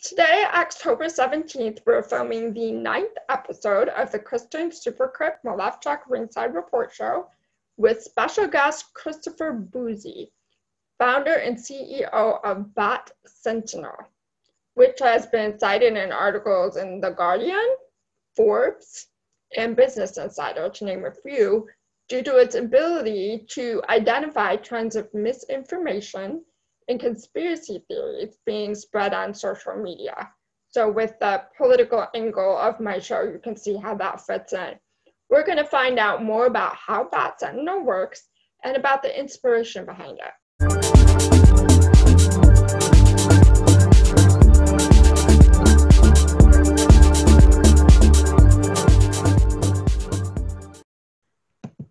Today, October 17th, we're filming the 9th episode of the Kristen Supercrip Malefchuk Ringside Report Show with special guest Christopher Bouzy, founder and CEO of Bot Sentinel, which has been cited in articles in The Guardian, Forbes, and Business Insider, to name a few, due to its ability to identify trends of misinformation and conspiracy theories being spread on social media. So with the political angle of my show, you can see how that fits in. We're going to find out more about how Bot Sentinel works and about the inspiration behind it.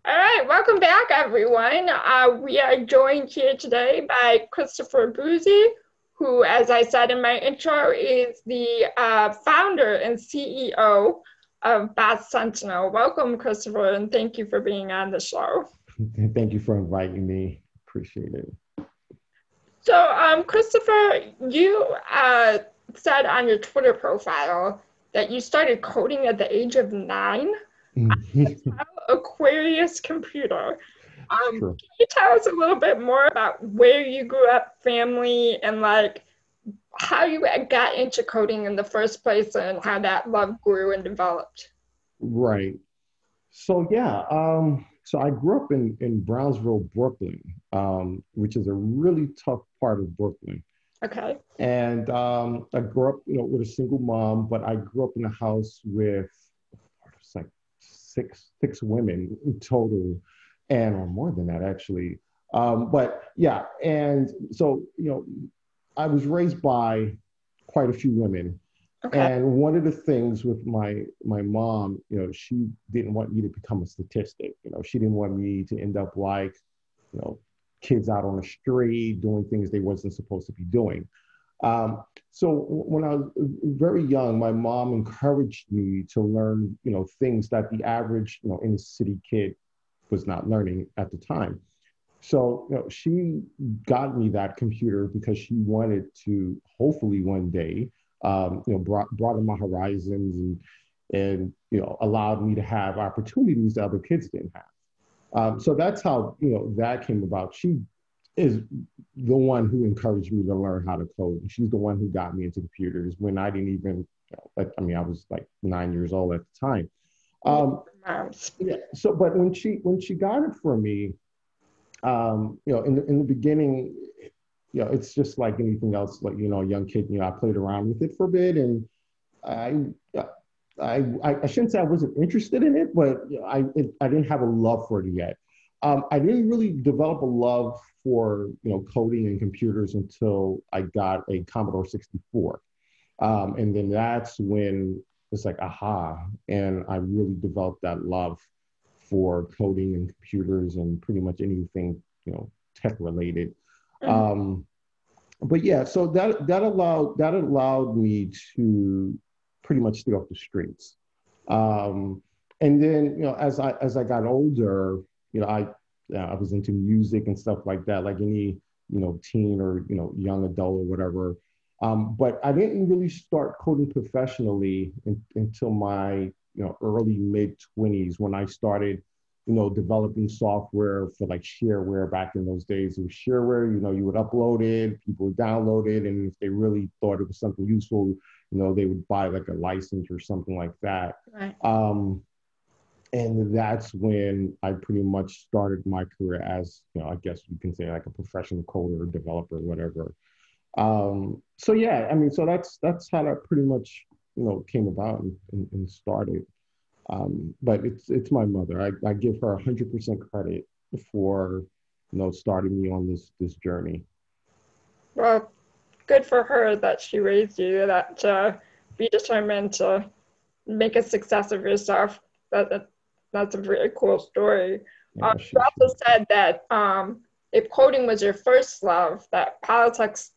All right, welcome back, everyone. We are joined here today by Christopher Bouzy, who, as I said in my intro, is the founder and CEO of Bot Sentinel. Welcome, Christopher, and thank you for being on the show. Thank you for inviting me. Appreciate it. So, Christopher, you said on your Twitter profile that you started coding at the age of 9. Aquarius computer. Sure. Can you tell us a little bit more about where you grew up, family, and like how you got into coding in the first place and how that love grew and developed? Right. So yeah, so I grew up in Brownsville, Brooklyn, which is a really tough part of Brooklyn. Okay. And I grew up, with a single mom, but I grew up in a house with like six women in total, or more than that actually. But yeah, and so I was raised by quite a few women. Okay. And one of the things with my mom, she didn't want me to become a statistic. She didn't want me to end up like, kids out on the street doing things they wasn't supposed to be doing. So when I was very young, my mom encouraged me to learn, things that the average, inner city kid was not learning at the time. So, she got me that computer because she wanted to hopefully one day, broaden my horizons and allowed me to have opportunities that other kids didn't have. So that's how, that came about. She is the one who encouraged me to learn how to code. And she's the one who got me into computers when I didn't even, I was like 9 years old at the time. Yeah, so, but when she got it for me, in the beginning, it's just like anything else, like, a young kid, I played around with it for a bit, and I shouldn't say I wasn't interested in it, but I didn't have a love for it yet. I didn't really develop a love for, coding and computers until I got a Commodore 64. And then that's when it's like, aha, and I really developed that love for coding and computers and pretty much anything, tech related. Mm-hmm. But yeah, so that allowed me to pretty much stay off the streets. And then, as I got older, I was into music and stuff like that, like any, teen or, young adult or whatever. But I didn't really start coding professionally until my, early mid-20s, when I started, developing software for like shareware back in those days. It was shareware, you would upload it, people would download it, and if they really thought it was something useful, they would buy like a license or something like that. Right. And that's when I pretty much started my career as, I guess you can say like a professional coder or developer, whatever. So yeah, so that's how that pretty much, came about and started. But it's my mother. I give her 100% credit for, starting me on this journey. Well, good for her that she raised you, that to be determined to make a success of yourself. That's a very cool story. Yeah, you also said that if coding was your first love, that politics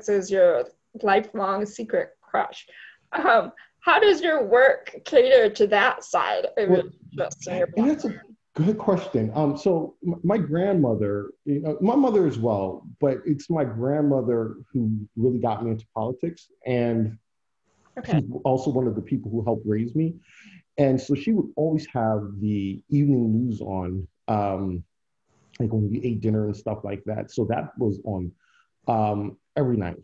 is your lifelong secret crush. How does your work cater to that side of your Good question. So my grandmother, my mother as well, but it's my grandmother who really got me into politics, and Okay. she's also one of the people who helped raise me. And so she would always have the evening news on, like when we ate dinner and stuff like that. So that was on every night.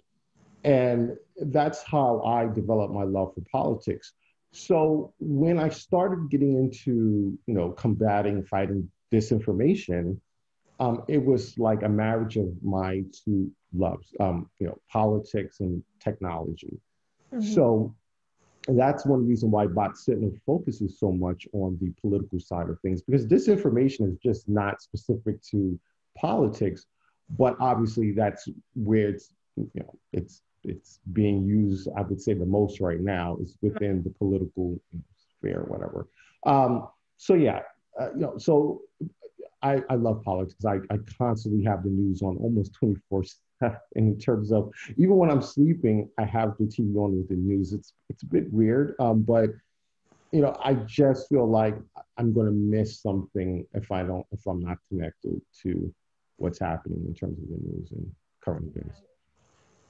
And that's how I developed my love for politics. So when I started getting into, combating, fighting disinformation, it was like a marriage of my two loves, politics and technology. Hmm. So that's one reason why Bot Sentinel focuses so much on the political side of things, because disinformation is just not specific to politics, but obviously that's where it's being used. I would say the most right now is within the political sphere, or whatever. So yeah, so I love politics. I constantly have the news on almost 24/7 in terms of, even when I'm sleeping, I have the TV on with the news. It's a bit weird, but I just feel like I'm going to miss something if I'm not connected to what's happening in terms of the news and current events.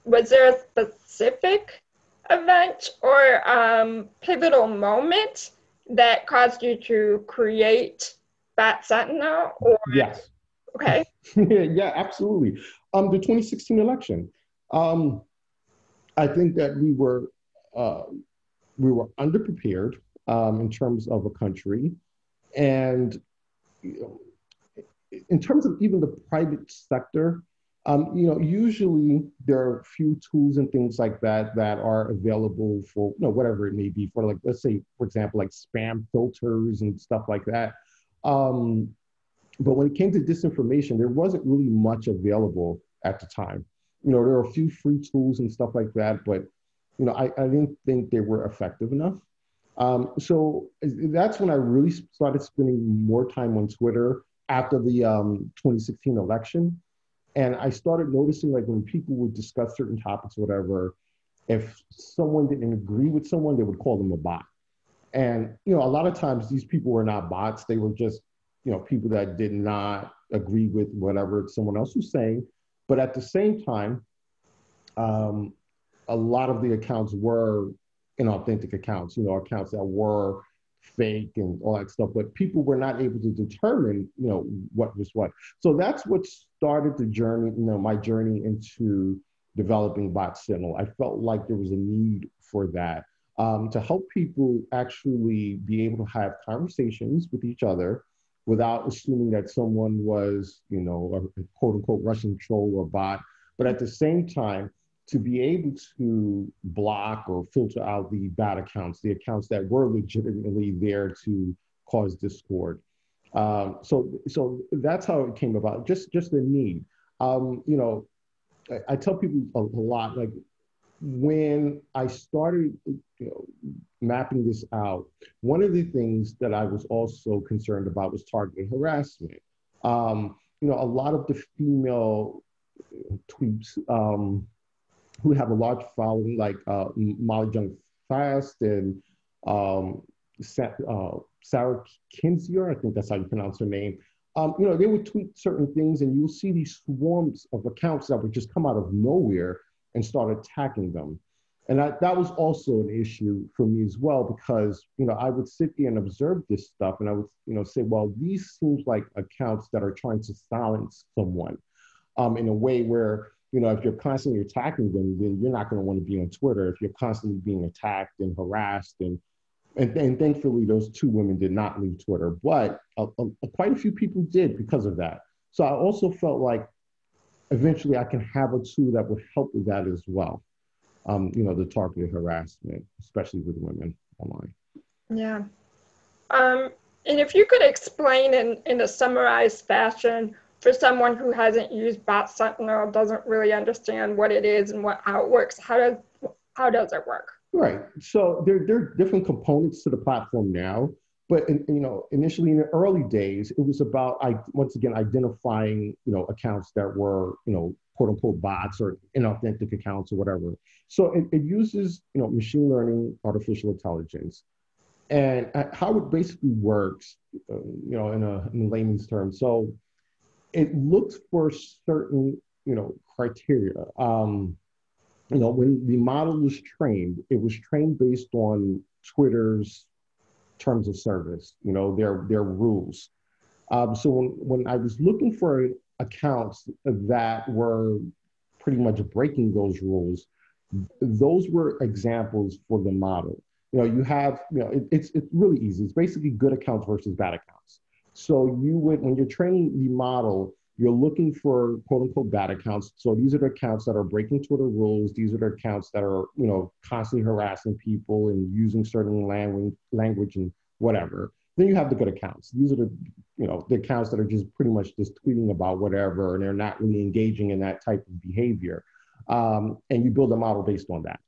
Was there a specific event or pivotal moment that caused you to create Bat Sentinel? Or Yes. okay. Yeah, absolutely. The 2016 election. Um, I think that uh, we were underprepared in terms of a country, and you know, in terms of even the private sector, usually there are few tools and things like that that are available for, whatever it may be, for, like, let's say, for example, like spam filters and stuff like that. Um, but when it came to disinformation, there wasn't really much available at the time. There were a few free tools and stuff like that, but I didn't think they were effective enough. So that's when I really started spending more time on Twitter after the 2016 election. And I started noticing, like, when people would discuss certain topics, whatever, if someone didn't agree with someone, they would call them a bot. And, a lot of times these people were not bots. They were just, people that did not agree with whatever someone else was saying. But at the same time, um, a lot of the accounts were inauthentic accounts, accounts that were fake and all that stuff, but people were not able to determine, what was what. So that's what started the journey, my journey into developing Bot Sentinel. I felt like there was a need for that, to help people actually be able to have conversations with each other without assuming that someone was, a quote unquote Russian troll or bot, but at the same time, to be able to block or filter out the bad accounts, the accounts that were legitimately there to cause discord. So that's how it came about. Just the need. I tell people a lot, like, when I started, mapping this out, one of the things that I was also concerned about was targeted harassment. A lot of the female tweets, who have a large following, like Molly Jung Fast and um, Sarah Kinzier, I think that's how you pronounce her name. They would tweet certain things, and you'll see these swarms of accounts that would just come out of nowhere and start attacking them. And that was also an issue for me as well, because I would sit there and observe this stuff, and I would say, well, these seems like accounts that are trying to silence someone, in a way where, if you're constantly attacking them, then you're not going to want to be on Twitter. If you're constantly being attacked and harassed, and thankfully those two women did not leave Twitter, but quite a few people did because of that. So I also felt like eventually I can have a tool that would help with that as well. The targeted harassment, especially with women online. Yeah. And if you could explain in a summarized fashion for someone who hasn't used Bot Sentinel, doesn't really understand what it is and how it works, how does it work? Right. So there are different components to the platform now, but initially in the early days, it was about, once again, identifying accounts that were quote unquote bots or inauthentic accounts or whatever. So it uses machine learning, artificial intelligence, And how it basically works, in layman's terms. So it looks for certain, criteria. When the model was trained, it was trained based on Twitter's terms of service, their rules. So when I was looking for accounts that were pretty much breaking those rules, those were examples for the model. You have, it's really easy. It's basically good accounts versus bad accounts. So when you're training the model, you're looking for quote unquote bad accounts. So these are the accounts that are breaking Twitter rules. These are the accounts that are, constantly harassing people and using certain language and whatever. Then you have the good accounts. These are the accounts that are just pretty much just tweeting about whatever, and they're not really engaging in that type of behavior. And you build a model based on that.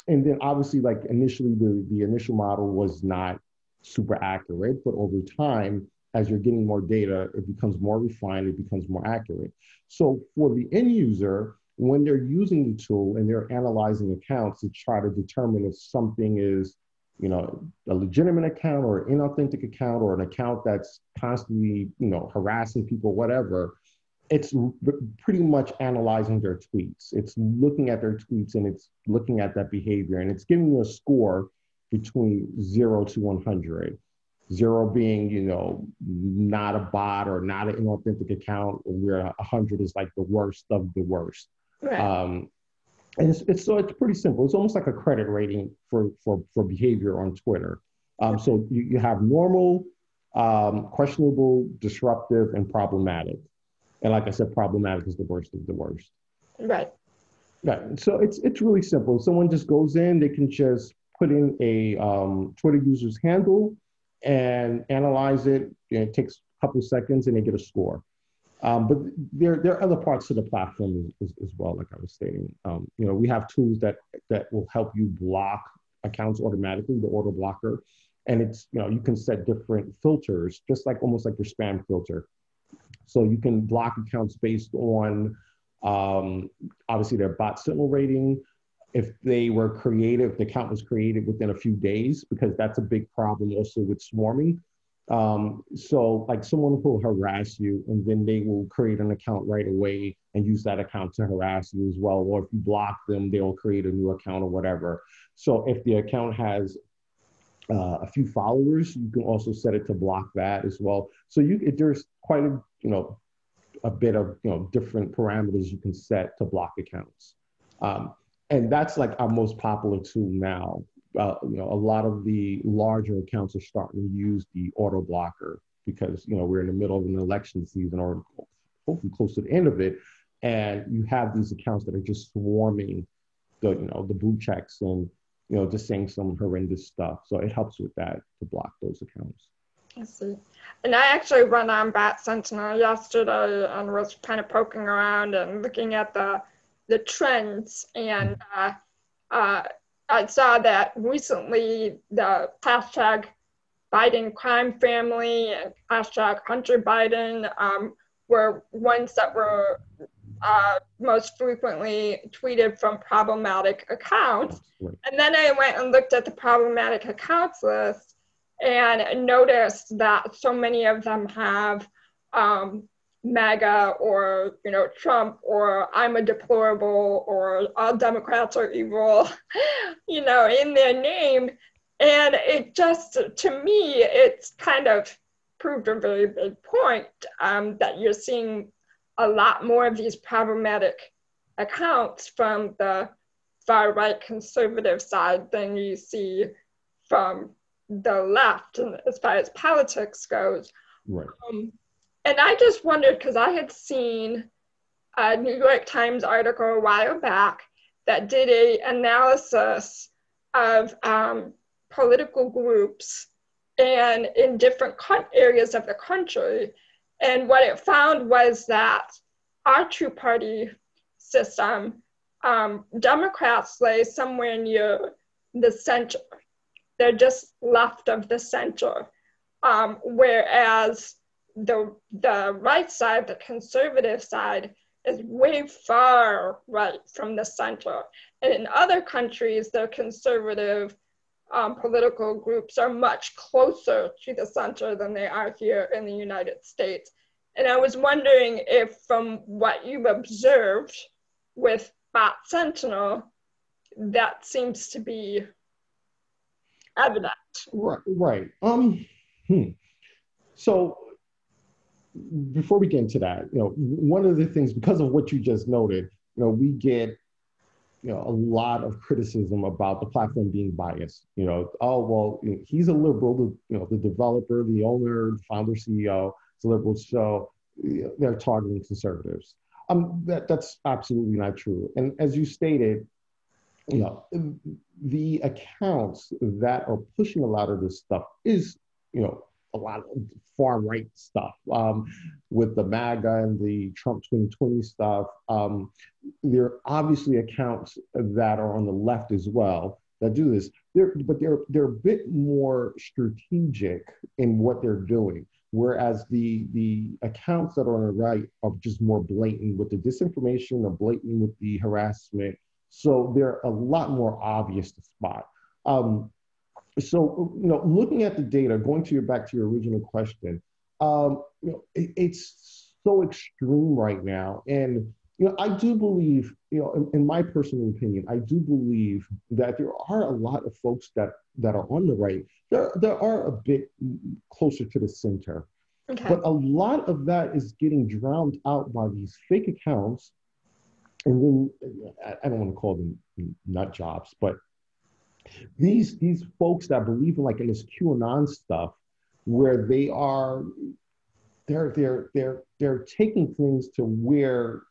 And then obviously, like initially, the initial model was not super accurate, but over time, as you're getting more data, it becomes more refined, it becomes more accurate. So for the end user, when they're using the tool and they're analyzing accounts to try to determine if something is, a legitimate account or an inauthentic account or an account that's constantly, harassing people, whatever, it's pretty much analyzing their tweets. It's looking at their tweets and it's looking at that behavior, and it's giving you a score between 0 to 100. 0 being, not a bot or not an inauthentic account, where 100 is like the worst of the worst. Right. And it's pretty simple. It's almost like a credit rating for behavior on Twitter. So you have normal, questionable, disruptive, and problematic. And like I said, problematic is the worst of the worst. Right. Right. So it's really simple. Someone just goes in, they can just put in a Twitter user's handle and analyze it. It takes a couple of seconds and they get a score. But there are other parts of the platform as well, like I was stating. We have tools that will help you block accounts automatically, the auto blocker. And it's, you can set different filters, just like almost like your spam filter. So you can block accounts based on, obviously, their Bot Sentinel rating. If they were created, the account was created within a few days, because that's a big problem also with swarming. So like someone will harass you and then they will create an account right away and use that account to harass you as well. Or if you block them, they'll create a new account or whatever. So if the account has a few followers, you can also set it to block that as well. So there's quite a bit of, different parameters you can set to block accounts. And that's like our most popular tool now. A lot of the larger accounts are starting to use the auto blocker because, we're in the middle of an election season, or hopefully close to the end of it. And you have these accounts that are just swarming the blue checks and, just saying some horrendous stuff. So it helps with that to block those accounts. I see. And I actually went on Bot Sentinel yesterday and was kind of poking around and looking at the trends. And I saw that recently the hashtag Biden crime family and hashtag Hunter Biden were ones that were most frequently tweeted from problematic accounts. Right. And then I went and looked at the problematic accounts list and noticed that so many of them have MAGA or, Trump, or I'm a deplorable, or all Democrats are evil, in their name. And it just, to me, it's kind of proved a very big point that you're seeing a lot more of these problematic accounts from the far right conservative side than you see from the left, and as far as politics goes. Right. And I just wondered, because I had seen a New York Times article a while back that did an analysis of political groups and in different areas of the country. And what it found was that our two-party system, Democrats lay somewhere near the center. They're just left of the center, whereas the right side, the conservative side, is way far right from the center. And in other countries, they're conservative political groups are much closer to the center than they are here in the United States. And I was wondering if, from what you've observed with Bot Sentinel, that seems to be evident. Right. So before we get into that, one of the things, because of what you just noted, we get a lot of criticism about the platform being biased. Oh, well, he's a liberal, the developer, the owner, the founder, CEO, is a liberal, so they're targeting conservatives. That's absolutely not true. And as you stated, the accounts that are pushing a lot of this stuff is, a lot of far right stuff with the MAGA and the Trump 2020 stuff. There are obviously accounts that are on the left as well that do this. But they're a bit more strategic in what they're doing. Whereas the accounts that are on the right are just more blatant with the disinformation, or blatant with the harassment. So they're a lot more obvious to spot. So, looking at the data, going back to your original question, it's so extreme right now. And, I do believe, in my personal opinion, I do believe that there are a lot of folks that are on the right. There are a bit closer to the center. Okay. But a lot of that is getting drowned out by these fake accounts. And then, I don't want to call them nut jobs, but these folks that believe in this QAnon stuff, where they're taking things to where,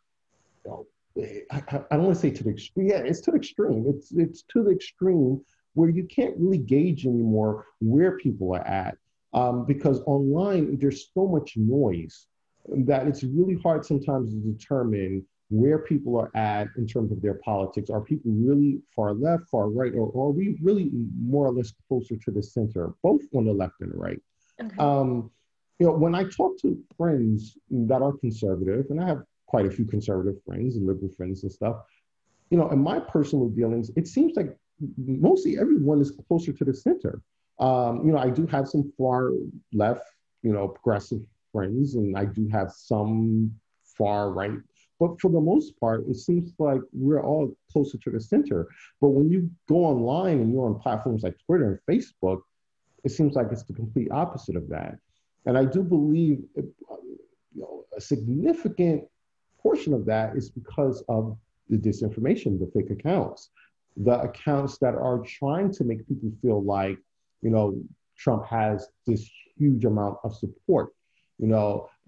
I don't want to say to the extreme. Yeah, it's to the extreme. It's to the extreme where you can't really gauge anymore where people are at, because online there's so much noise that it's really hard sometimes to determine where people are at in terms of their politics. Are people really far left, far right, or are we really more or less closer to the center, both on the left and the right? Okay. When I talk to friends that are conservative, and I have quite a few conservative friends and liberal friends and stuff, in my personal dealings, it seems like mostly everyone is closer to the center. I do have some far left, progressive friends, and I do have some far right. But for the most part, it seems like we're all closer to the center. But when you go online and you're on platforms like Twitter and Facebook, it seems like it's the complete opposite of that. And I do believe a significant portion of that is because of the disinformation, the fake accounts, the accounts that are trying to make people feel like, Trump has this huge amount of support.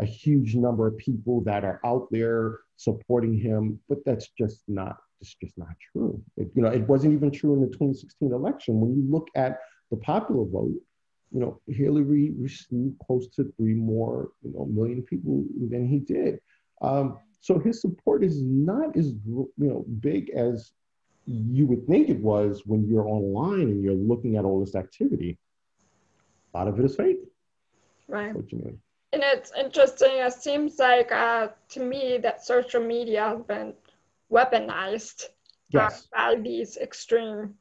A huge number of people that are out there supporting him, but that's just not true. It wasn't even true in the 2016 election. When you look at the popular vote, Hillary received close to 3 more, million people than he did. So his support is not as, big as you would think it was when you're online and you're looking at all this activity. A lot of it is fake. Right. Unfortunately. And it's interesting. It seems like to me that social media has been weaponized by these extreme,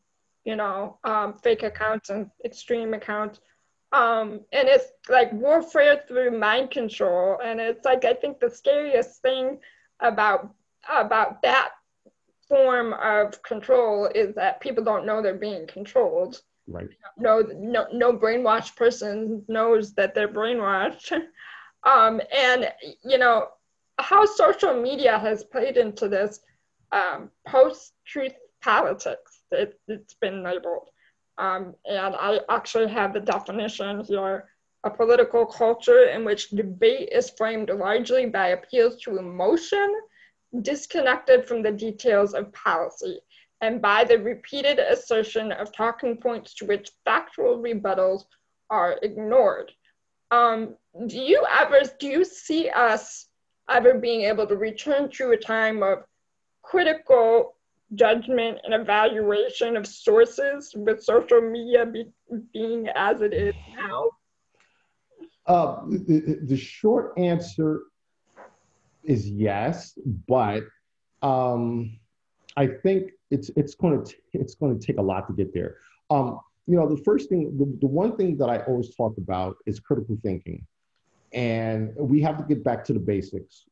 fake accounts and extreme accounts. And it's like warfare through mind control. And it's like, I think the scariest thing about that form of control is that people don't know they're being controlled. Right. No brainwashed person knows that they're brainwashed. And, how social media has played into this post-truth politics, it's been labeled. And I actually have the definition here: a political culture in which debate is framed largely by appeals to emotion, disconnected from the details of policy, and by the repeated assertion of talking points to which factual rebuttals are ignored. Do you see us ever being able to return to a time of critical judgment and evaluation of sources with social media being as it is now? The short answer is yes, but I think it's going to take a lot to get there. the first thing, the one thing that I always talk about is critical thinking. And we have to get back to the basics.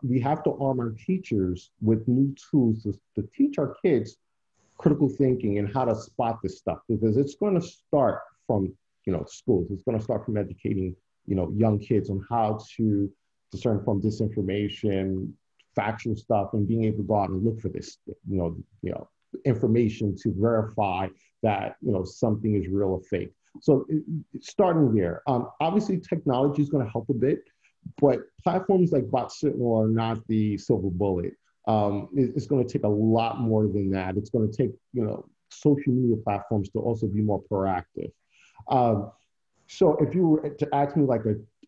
We have to arm our teachers with new tools to teach our kids critical thinking and how to spot this stuff, because it's going to start from, schools. It's going to start from educating, young kids on how to discern from disinformation, factual stuff, and being able to go out and look for this, information to verify that, something is real or fake. So starting there, obviously technology is going to help a bit, but platforms like Bot Sentinel are not the silver bullet. It's going to take a lot more than that. It's going to take, social media platforms to also be more proactive. So if you were to ask me like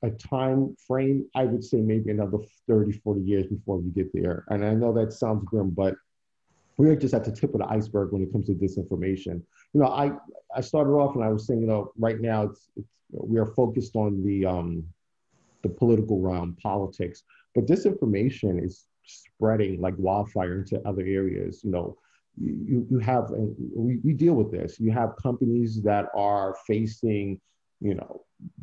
a time frame, I would say maybe another 30, 40 years before we get there. And I know that sounds grim, but we're just at the tip of the iceberg when it comes to disinformation. I started off and I was saying, right now we are focused on the political realm, politics, but disinformation is spreading like wildfire into other areas. You have, and we deal with this. You have companies that are facing,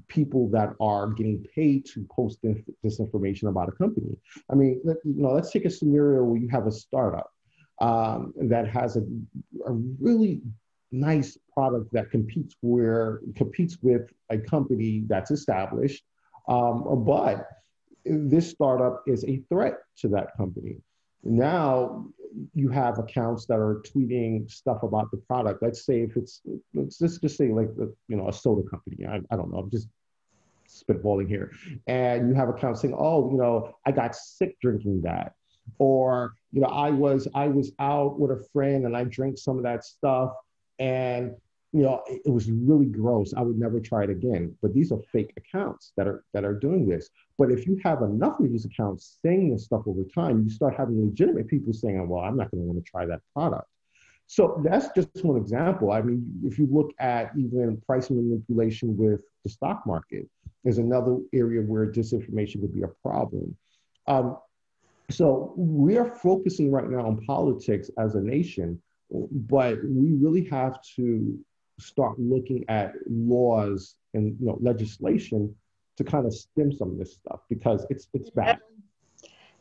people that are getting paid to post disinformation about a company. I mean, let's take a scenario where you have a startup that has a really nice product that competes with a company that's established, but this startup is a threat to that company. Now you have accounts that are tweeting stuff about the product. Let's just say like a soda company. I don't know. I'm just spitballing here. And you have accounts saying, oh, I got sick drinking that. Or, I was out with a friend and I drank some of that stuff and, it was really gross. I would never try it again. But these are fake accounts that are doing this. But if you have enough of these accounts saying this stuff over time, you start having legitimate people saying, well, I'm not going to want to try that product. So that's just one example. I mean, if you look at even price manipulation with the stock market, there's another area where disinformation would be a problem. So we are focusing right now on politics as a nation, but we really have to start looking at laws and legislation to kind of stem some of this stuff, because it's bad.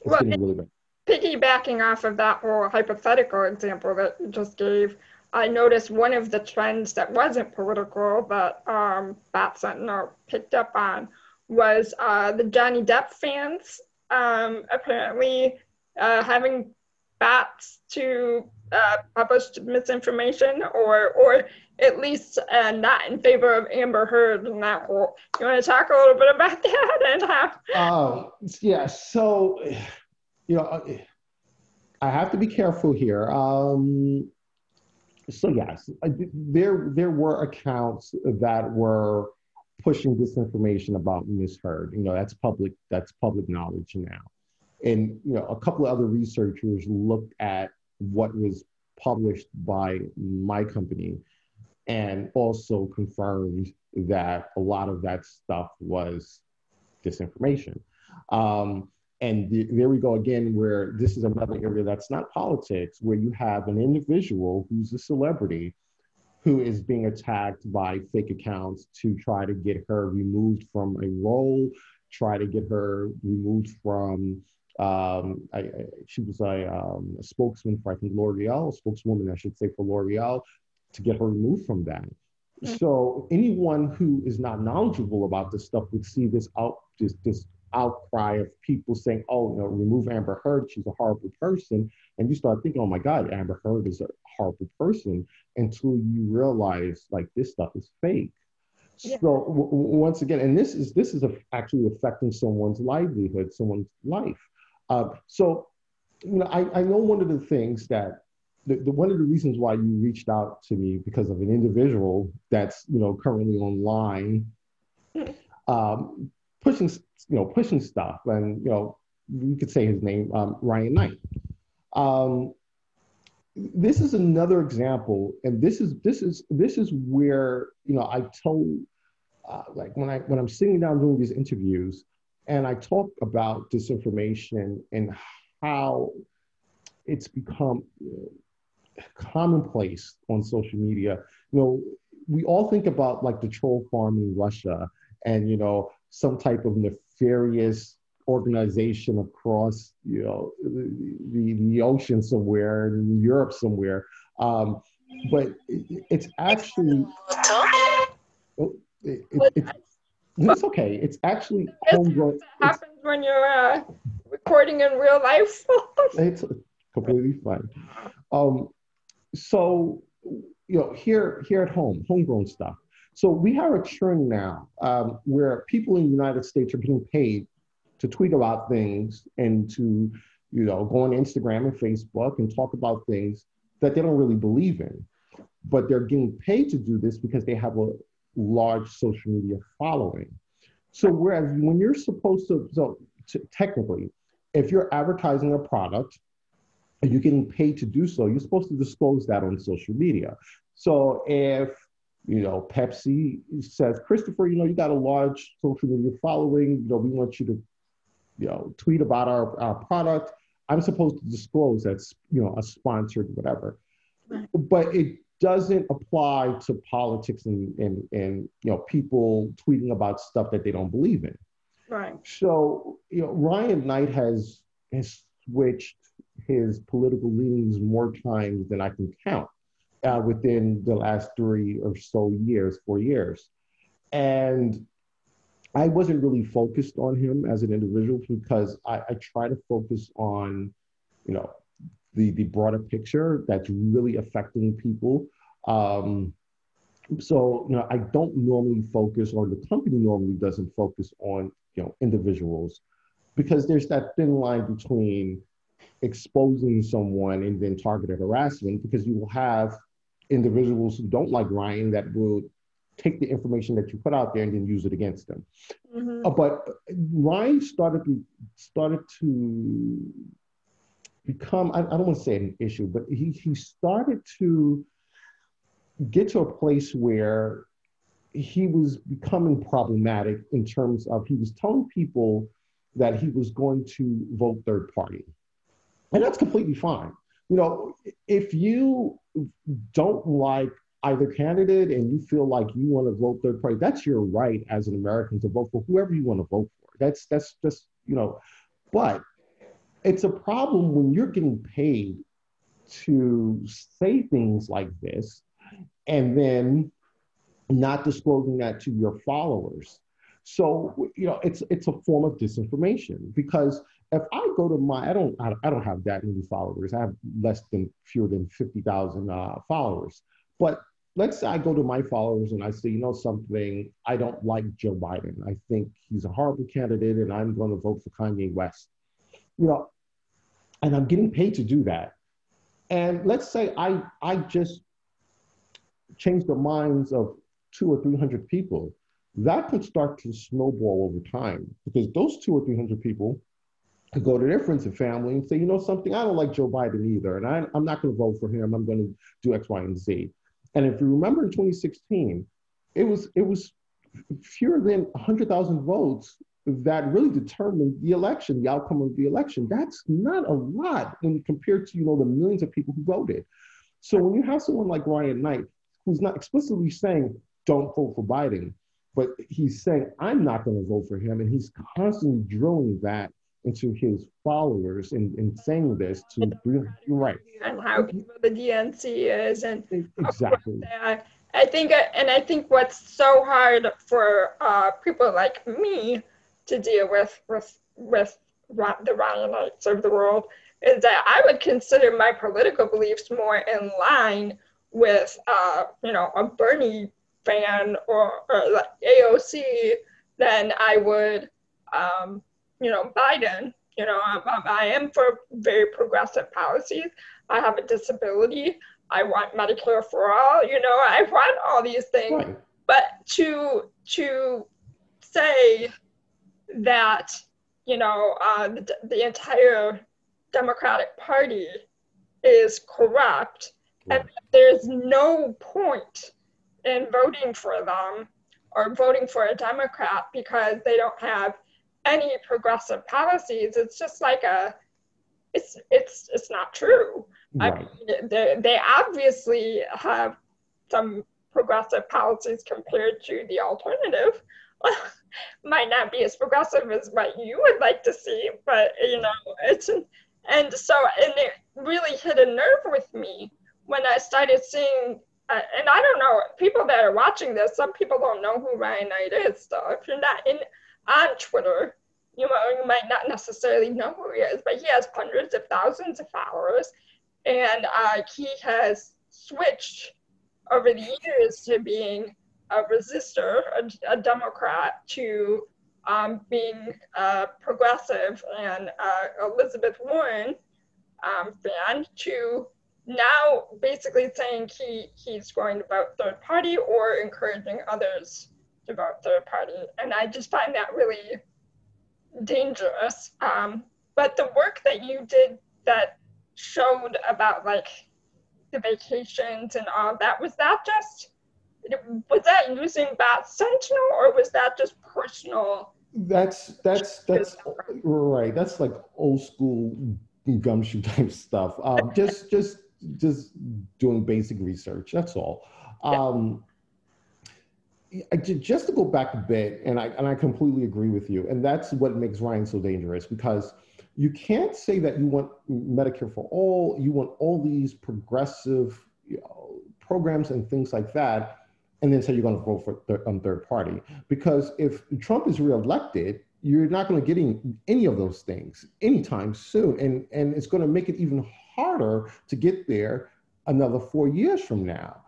It's getting really bad. Piggybacking off of that whole hypothetical example that you just gave, I noticed one of the trends that wasn't political but Bot Sentinel picked up on was the Johnny Depp fans apparently having bots to publish misinformation or at least not in favor of Amber Heard and that whole. You want to talk a little bit about that and how? Yeah. So, I have to be careful here. So yes, there were accounts that were pushing disinformation about Miss Heard. That's public knowledge now. And a couple of other researchers looked at what was published by my company and also confirmed that a lot of that stuff was disinformation. And there we go again, where this is another area that's not politics, where you have an individual who's a celebrity who is being attacked by fake accounts to try to get her removed from a role, try to get her removed from, she was a spokesman for, I think, L'Oreal, spokeswoman, I should say, for L'Oreal, to get her removed from that. So anyone who is not knowledgeable about this stuff would see this outcry of people saying, oh, remove Amber Heard, she's a horrible person. And you start thinking, oh my God, Amber Heard is a horrible person, until you realize like this stuff is fake. Yeah. So once again, and this is actually affecting someone's livelihood, someone's life. So, I know one of the things that one of the reasons why you reached out to me, because of an individual that's, currently online, pushing stuff. And, you could say his name, Ryan Knight. This is another example. And this is where, I told, like when I'm sitting down doing these interviews and I talk about disinformation and how it's become commonplace on social media, we all think about like the troll farm in Russia and, some type of nefarious organization across, the ocean somewhere in Europe somewhere. But it's actually, it's okay. It's actually homegrown. It happens when you're recording in real life. It's completely fine. So, here at home, homegrown stuff. So we have a trend now where people in the United States are being paid to tweet about things and to, go on Instagram and Facebook and talk about things that they don't really believe in. But they're getting paid to do this because they have a large social media following. So whereas when you're supposed to technically, if you're advertising a product and you're getting paid to do so, you're supposed to disclose that on social media. So if, Pepsi says, Christopher, you got a large social media following, we want you to, tweet about our product, I'm supposed to disclose that's, a sponsored whatever. Right. But it doesn't apply to politics and people tweeting about stuff that they don't believe in. Right. So, Ryan Knight has switched his political leanings more times than I can count within the last 4 years. And I wasn't really focused on him as an individual because I try to focus on, the broader picture that's really affecting people. So, I don't normally focus, or the company normally doesn't focus on, individuals, because there's that thin line between exposing someone and then targeted harassment, because you will have individuals who don't like Ryan that will take the information that you put out there and then use it against them. Mm-hmm. But Ryan started to become, I don't want to say an issue, but he started to get to a place where he was becoming problematic in terms of, he was telling people that he was going to vote third party. And that's completely fine. If you don't like either candidate and you feel like you want to vote third party, that's your right as an American to vote for whoever you want to vote for. That's just, but it's a problem when you're getting paid to say things like this and then not disclosing that to your followers. So, it's a form of disinformation, because if I go to I don't have that many followers. I have fewer than 50,000 followers. But let's say I go to my followers and I say, something, I don't like Joe Biden. I think he's a horrible candidate and I'm going to vote for Kanye West. And I'm getting paid to do that. And let's say I just change the minds of 200 or 300 people. That could start to snowball over time, because those 200 or 300 people could go to their friends and family and say, something, I don't like Joe Biden either, and I'm not going to vote for him. I'm going to do X, Y, and Z. And if you remember in 2016, it was fewer than 100,000 votes that really determined the election, the outcome of the election. That's not a lot when compared to, the millions of people who voted. So when you have someone like Ryan Knight, who's not explicitly saying, don't vote for Biden, but he's saying, I'm not going to vote for him. And he's constantly drilling that into his followers and saying this to, you're right. And how the DNC is. And exactly. I think what's so hard for people like me to deal with the Ryan Knights of the world is that I would consider my political beliefs more in line with, a Bernie fan or like AOC than I would, Biden. I am for very progressive policies. I have a disability. I want Medicare for all. I want all these things. Right. But to say that, the entire Democratic Party is corrupt, right, and there's no point in voting for them or voting for a Democrat because they don't have any progressive policies, it's just like it's not true. Right. I mean, they obviously have some progressive policies compared to the alternative might not be as progressive as what you would like to see, but it's and it really hit a nerve with me when I started seeing, and I don't know, people that are watching this, some people don't know who Ryan Knight is. So if you're not on Twitter, you might not necessarily know who he is, but he has hundreds of thousands of followers, and he has switched over the years to being a resistor, a Democrat, to being progressive and Elizabeth Warren fan, to now basically saying he's going to vote third party or encouraging others to vote third party. And I just find that really dangerous. But the work that you did that showed about like the vacations and all that, was that using Bot Sentinel, or was that just personal? That's right. That's like old school gumshoe type stuff. Just doing basic research. That's all. Just to go back a bit, and I completely agree with you. And that's what makes Ryan so dangerous, because you can't say that you want Medicare for all, you want all these progressive programs and things like that, and then say you're going to vote for third party. Because if Trump is reelected, you're not going to get any of those things anytime soon. And it's going to make it even harder to get there another 4 years from now.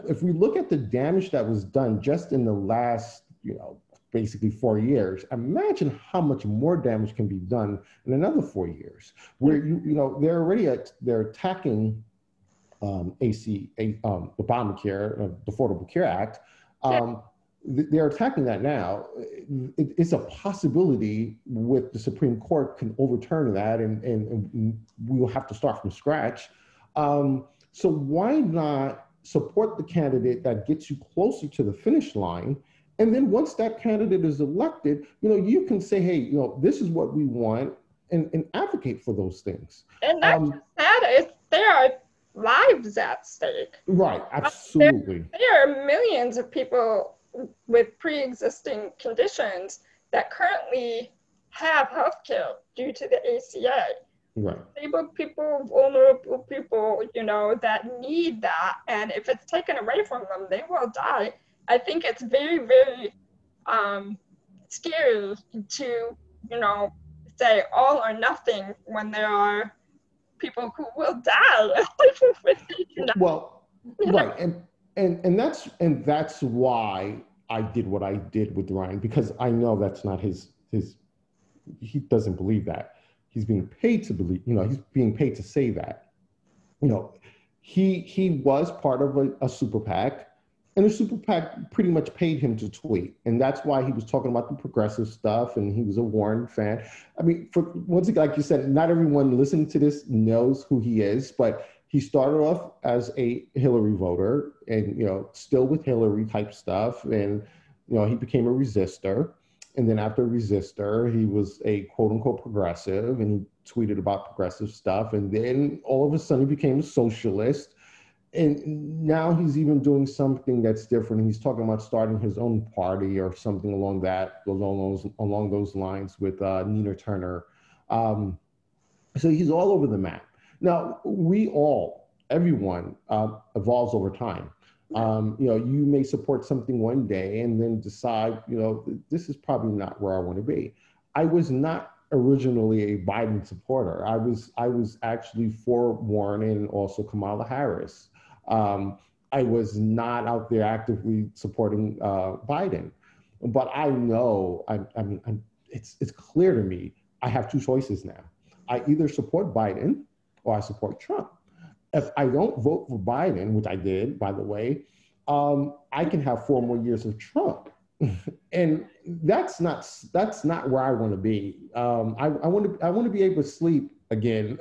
If we look at the damage that was done just in the last, basically 4 years, imagine how much more damage can be done in another 4 years, where they're attacking Obamacare, the Affordable Care Act. They're attacking that now. It's a possibility with the Supreme Court can overturn that, and we will have to start from scratch. So why not support the candidate that gets you closer to the finish line? And then once that candidate is elected, you can say, hey, this is what we want, and advocate for those things. And not just that, there are lives at stake. Right, absolutely. There are millions of people with pre-existing conditions that currently have health care due to the ACA. Right. Disabled people, vulnerable people, that need that. And if it's taken away from them, they will die. I think it's very, very scary to, say all or nothing when there are people who will die. Well, right. And that's why I did what I did with Ryan, because I know that's not his he doesn't believe that. He's being paid to believe, he's being paid to say that. He was part of a super PAC, and the super PAC pretty much paid him to tweet. And that's why he was talking about the progressive stuff, and he was a Warren fan. I mean, once again, like you said, not everyone listening to this knows who he is, but he started off as a Hillary voter and, still with Hillary type stuff. And, he became a resistor. And then after resistor, he was a quote unquote progressive, and he tweeted about progressive stuff. And then all of a sudden he became a socialist. And now he's even doing something that's different. He's talking about starting his own party or something along those lines with Nina Turner. So he's all over the map. Now, everyone evolves over time. You may support something one day and then decide, this is probably not where I want to be. I was not originally a Biden supporter. I was actually for Warren and also Kamala Harris. I was not out there actively supporting Biden, but I know, it's clear to me, I have two choices now. I either support Biden or I support Trump. If I don't vote for Biden, which I did, by the way, I can have 4 more years of Trump. And that's not where I want to be. I want to be able to sleep again.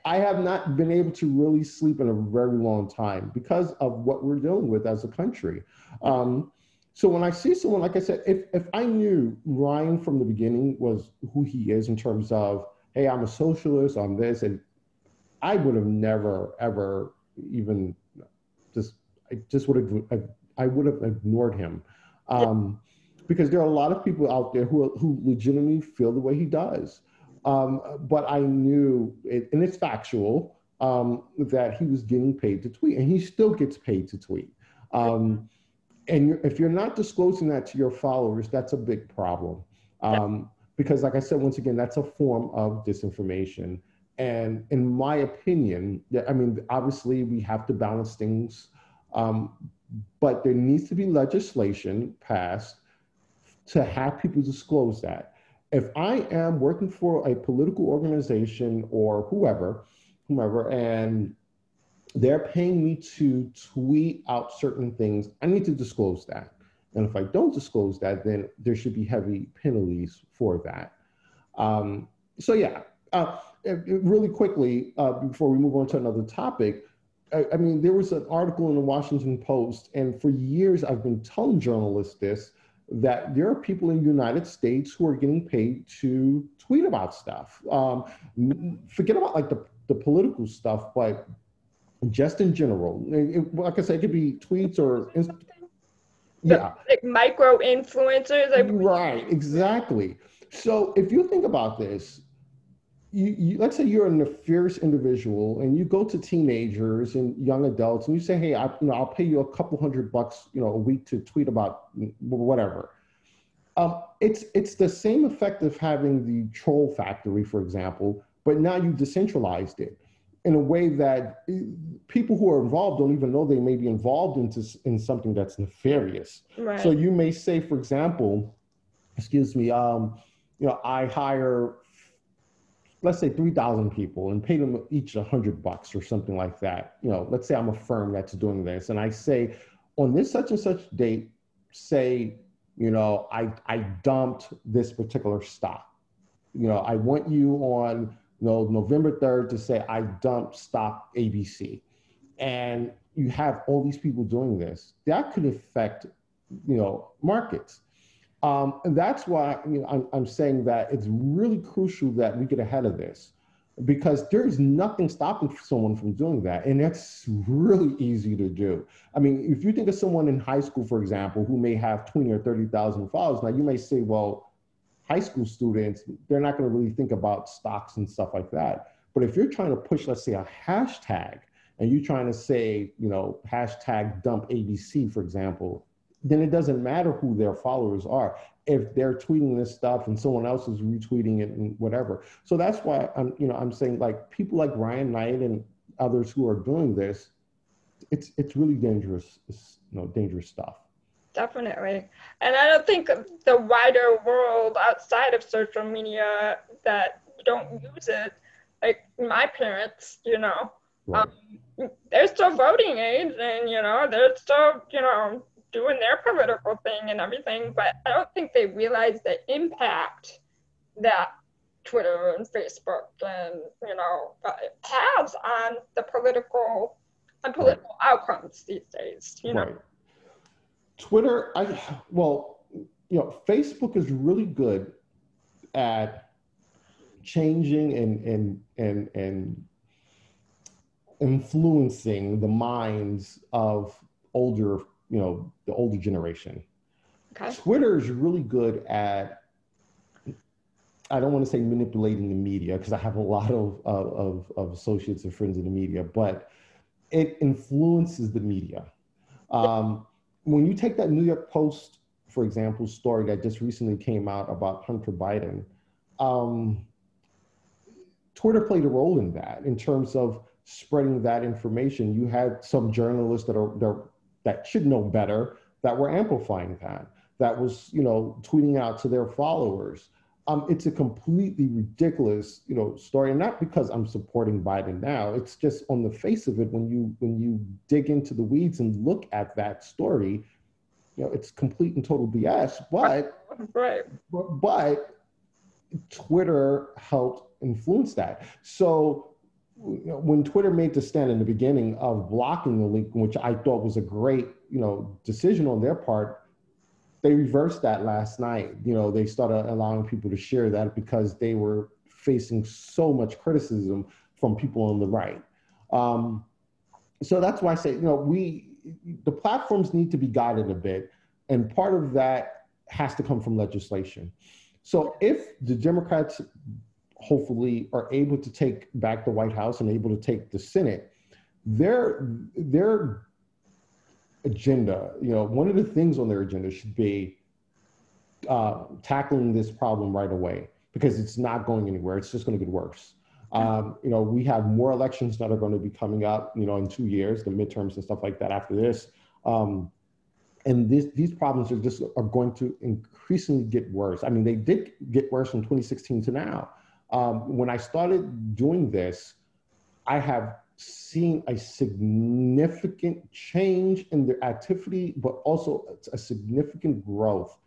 I have not been able to really sleep in a very long time because of what we're dealing with as a country. So when I see someone, like I said, if I knew Ryan from the beginning was who he is in terms of, hey, I'm a socialist, I'm this, and I would have never, ever even I just would have, I would have ignored him. Because there are a lot of people out there who legitimately feel the way he does. But I knew, and it's factual, that he was getting paid to tweet, and he still gets paid to tweet. And if you're not disclosing that to your followers, that's a big problem. Because like I said, once again, that's a form of disinformation. And in my opinion, I mean, obviously we have to balance things, but there needs to be legislation passed to have people disclose that. If I am working for a political organization or whoever, and they're paying me to tweet out certain things, I need to disclose that. And if I don't disclose that, then there should be heavy penalties for that. So yeah, really quickly, before we move on to another topic, I mean, there was an article in the Washington Post, and for years I've been telling journalists this, that there are people in the United States who are getting paid to tweet about stuff. Forget about like the political stuff, but just in general. Like I said, it could be tweets or like micro influencers. Right, exactly. So if you think about this, you let's say you're a nefarious individual and you go to teenagers and young adults and you say, hey, I'll pay you a couple $100, a week to tweet about whatever. It's the same effect of having the troll factory, for example, but now you've decentralized it in a way that people who are involved don't even know they may be involved in something that's nefarious. Right. So you may say, for example, I hire, let's say 3,000 people and pay them each $100 or something like that. Let's say I'm a firm that's doing this, and I say, on this such and such date, say, I dumped this particular stock. I want you on November 3rd to say I dumped stock ABC, and you have all these people doing this. That could affect, markets. And that's why I'm saying that it's really crucial that we get ahead of this, because there is nothing stopping someone from doing that. And that's really easy to do. I mean, if you think of someone in high school, for example, who may have 20 or 30,000 followers, now you may say, well, high school students, they're not going to really think about stocks and stuff like that. But if you're trying to push, let's say, a hashtag, and you're trying to say, hashtag dump ABC, for example, then it doesn't matter who their followers are if they're tweeting this stuff and someone else is retweeting it and whatever. So that's why I'm saying, like, people like Ryan Knight and others who are doing this, it's really dangerous, dangerous stuff. Definitely. And I don't think the wider world outside of social media that don't use it, like my parents, Right. They're still voting age, and, they're still, doing their political thing and everything, but I don't think they realize the impact that Twitter and Facebook and, has on the political outcomes these days, Right. Twitter, Facebook is really good at changing and influencing the minds of the older generation. Okay. Twitter is really good at, I don't want to say manipulating the media, because I have a lot of associates and friends in the media, but it influences the media. When you take that New York Post, for example, story that just recently came out about Hunter Biden, Twitter played a role in that in terms of spreading that information. You had some journalists that should know better that were amplifying that was, tweeting out to their followers. It's a completely ridiculous, story, and not because I'm supporting Biden now. It's just on the face of it, when you dig into the weeds and look at that story, it's complete and total BS. But Twitter helped influence that. So when Twitter made the stand in the beginning of blocking the link, which I thought was a great, decision on their part, they reversed that last night. They started allowing people to share that because they were facing so much criticism from people on the right. So that's why I say, the platforms need to be guided a bit. And part of that has to come from legislation. So if the Democrats hopefully are able to take back the White House and able to take the Senate, their agenda, one of the things on their agenda should be tackling this problem right away, because it's not going anywhere. It's just going to get worse. We have more elections that are going to be coming up, in 2 years, the midterms and stuff like that after this. And these problems are going to increasingly get worse. I mean, they did get worse from 2016 to now. When I started doing this, I have seen a significant change in their activity, but also a significant growth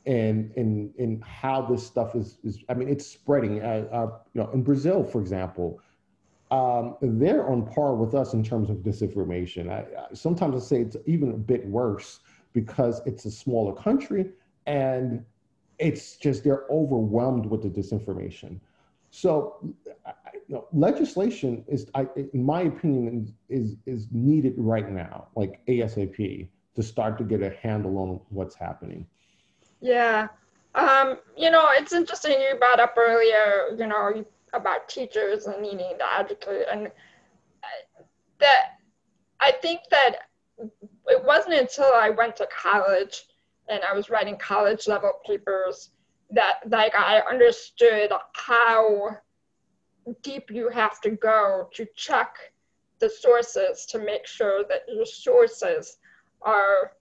in how this stuff is. I mean, it's spreading. In Brazil, for example, they're on par with us in terms of disinformation. Sometimes I say it's even a bit worse because it's a smaller country and it's just they're overwhelmed with the disinformation. So, legislation is, in my opinion, is needed right now, like ASAP, to start to get a handle on what's happening. Yeah. It's interesting you brought up earlier, about teachers and needing to educate. And that I think that it wasn't until I went to college and I was writing college level papers that I understood how deep you have to go to check the sources to make sure that your sources are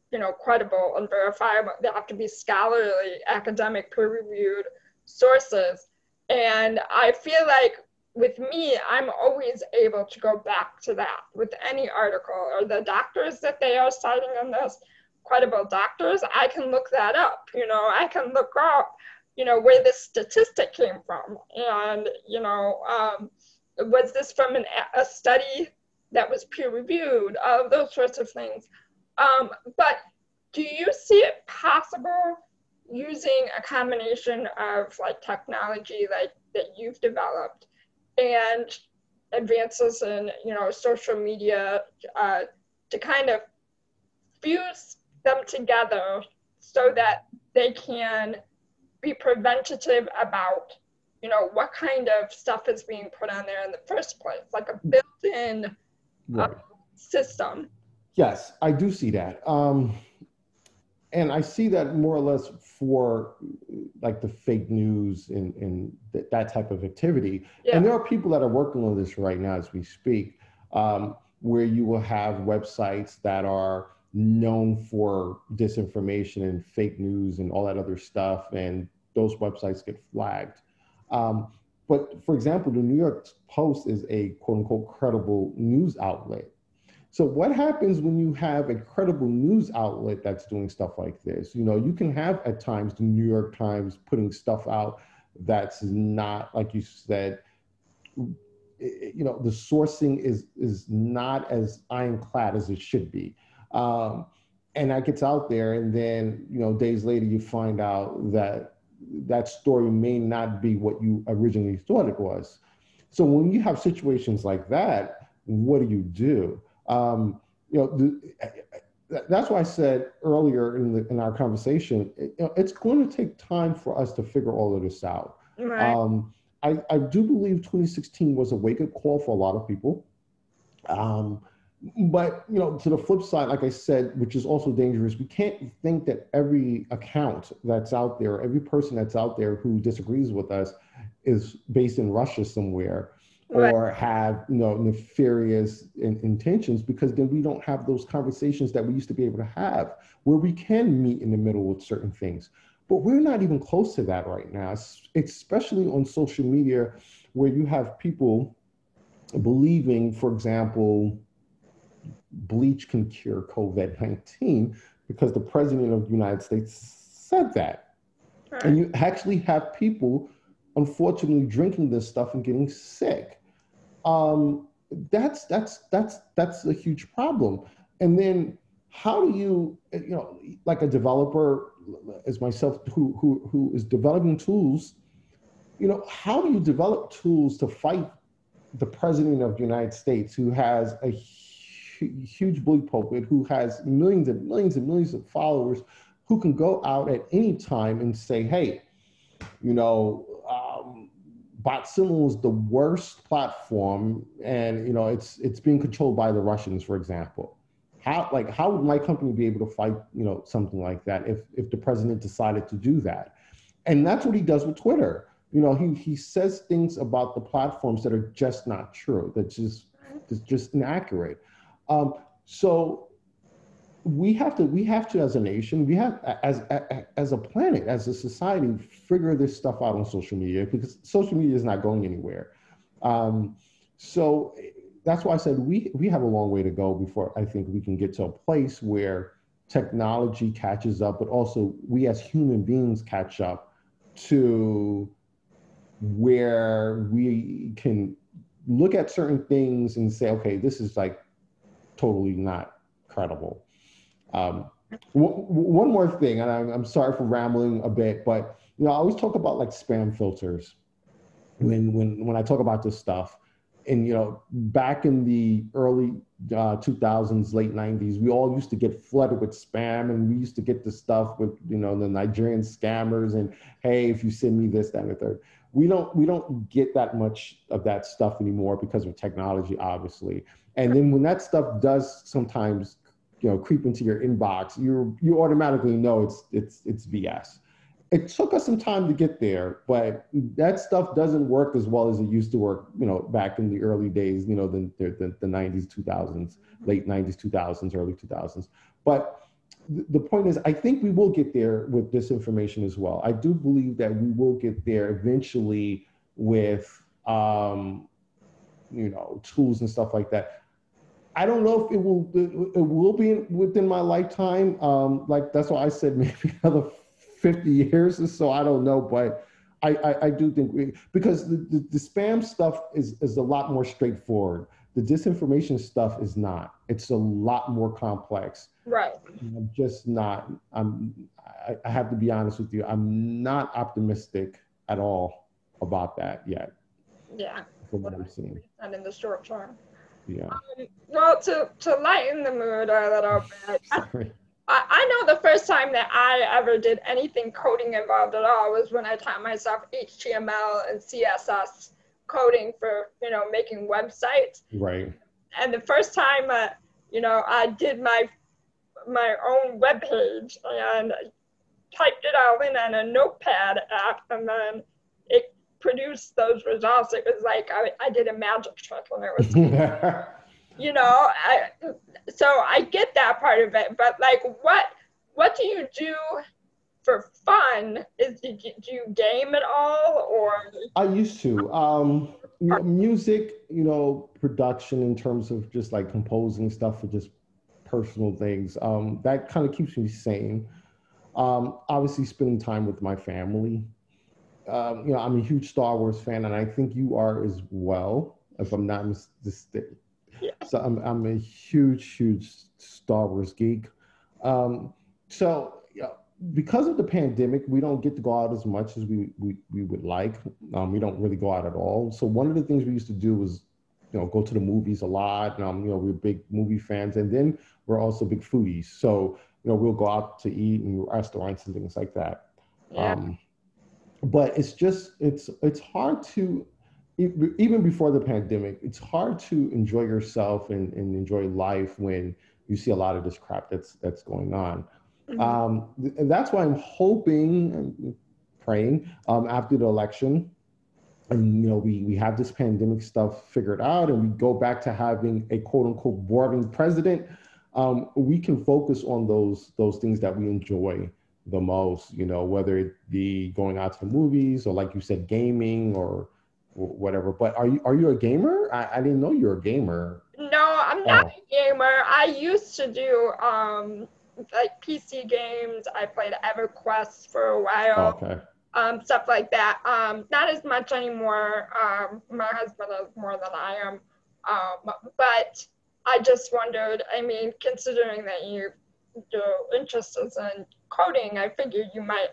credible and verifiable. They have to be scholarly, academic, peer-reviewed sources. And I feel like with me, I'm always able to go back to that with any article, or the doctors that they are citing in this, credible doctors, I can look that up. I can look up, where this statistic came from. And, was this from a study that was peer-reviewed, those sorts of things. But do you see it possible using a combination of technology that you've developed and advances in social media to kind of fuse them together so that they can be preventative about what kind of stuff is being put on there in the first place, like a built-in system? Yes, I do see that. And I see that more or less for the fake news and that type of activity. Yeah. And there are people that are working on this right now as we speak, where you will have websites that are known for disinformation and fake news and all that other stuff, and those websites get flagged. But for example, the New York Post is a quote unquote credible news outlet. So what happens when you have a credible news outlet that's doing stuff like this? You can have at times the New York Times putting stuff out that's not, like you said, the sourcing is not as ironclad as it should be. And that gets out there, and then, days later you find out that that story may not be what you originally thought it was. So when you have situations like that, what do? That's why I said earlier in our conversation, it's going to take time for us to figure all of this out. Right. I do believe 2016 was a wake-up call for a lot of people. But, to the flip side, like I said, which is also dangerous, we can't think that every account that's out there, every person that's out there who disagrees with us is based in Russia somewhere. Right. Or have nefarious intentions, because then we don't have those conversations that we used to be able to have where we can meet in the middle with certain things. But we're not even close to that right now, especially on social media, where you have people believing, for example, bleach can cure COVID-19 because the president of the United States said that. Right. And you actually have people, unfortunately, drinking this stuff and getting sick. That's a huge problem. And then how do you, like a developer as myself who is developing tools, how do you develop tools to fight the president of the United States, who has a huge bully pulpit who has millions and millions and millions of followers who can go out at any time and say, hey, you know, Bot Sentinel is the worst platform, and you know it's being controlled by the Russians, for example. How would my company be able to fight, you know, something like that if the president decided to do that? And that's what he does with Twitter. You know, he says things about the platforms that are just not true. That's just inaccurate. So we have to as a nation, we have as a planet, as a society, figure this stuff out on social media, because social media is not going anywhere. So that's why I said we have a long way to go before I think we can get to a place where technology catches up, but also we as human beings catch up to where we can look at certain things and say, okay, this is like totally not credible. One more thing, and I'm sorry for rambling a bit, but you know, I always talk about like spam filters when I talk about this stuff. And you know, back in the early 2000s, late 90s, we all used to get flooded with spam, and we used to get the stuff with, you know, the Nigerian scammers and, hey, if you send me this, that, and the third. We don't get that much of that stuff anymore because of technology, obviously. And then when that stuff does sometimes, you know, creep into your inbox, you automatically know it's BS. It took us some time to get there, but that stuff doesn't work as well as it used to work, you know, back in the early days, you know, the 90s, 2000s, late 90s, 2000s, early 2000s. But the point is, I think we will get there with disinformation as well. I do believe that we will get there eventually with, you know, tools and stuff like that. I don't know if it will be within my lifetime. Like that's why I said maybe another 50 years or so, I don't know, but I do think because the spam stuff is a lot more straightforward. The disinformation stuff is not. It's a lot more complex. Right. I'm just not, I have to be honest with you, I'm not optimistic at all about that yet. Yeah. From what I'm seeing. And in the short term. Yeah. Well, to lighten the mood a little bit, Sorry. I know the first time that I ever did anything coding involved at all was when I taught myself HTML and CSS coding for, you know, making websites. Right. And the first time, you know, I did my own web page and typed it all in on a notepad app, and then it produced those results. It was like I did a magic trick, and it was you know, so I get that part of it, but like what do you do for fun? Do you game at all, or? I used to. You know, music, you know, production in terms of just like composing stuff for just personal things. That kind of keeps me sane. Obviously spending time with my family. You know, I'm a huge Star Wars fan, and I think you are as well, if I'm not mistaken. Yeah. So I'm a huge Star Wars geek. So yeah, because of the pandemic, we don't get to go out as much as we would like. We don't really go out at all. So one of the things we used to do was, you know, go to the movies a lot. You know, we're big movie fans, and then we're also big foodies. So you know, we'll go out to eat in restaurants and things like that. Yeah. But it's just it's hard to, even before the pandemic, it's hard to enjoy yourself and enjoy life when you see a lot of this crap that's going on. Mm-hmm. And that's why I'm hoping and praying after the election, and you know, we have this pandemic stuff figured out, and we go back to having a quote unquote boring president. We can focus on those things that we enjoy the most. You know, whether it be going out to the movies or, like you said, gaming or whatever. But are you a gamer? I didn't know you're a gamer. No, I'm not a gamer. I used to do like PC games. I played EverQuest for a while. Okay. Stuff like that. Not as much anymore. My husband is more than I am. But I just wondered, I mean, considering that your interest is in coding, I figured you might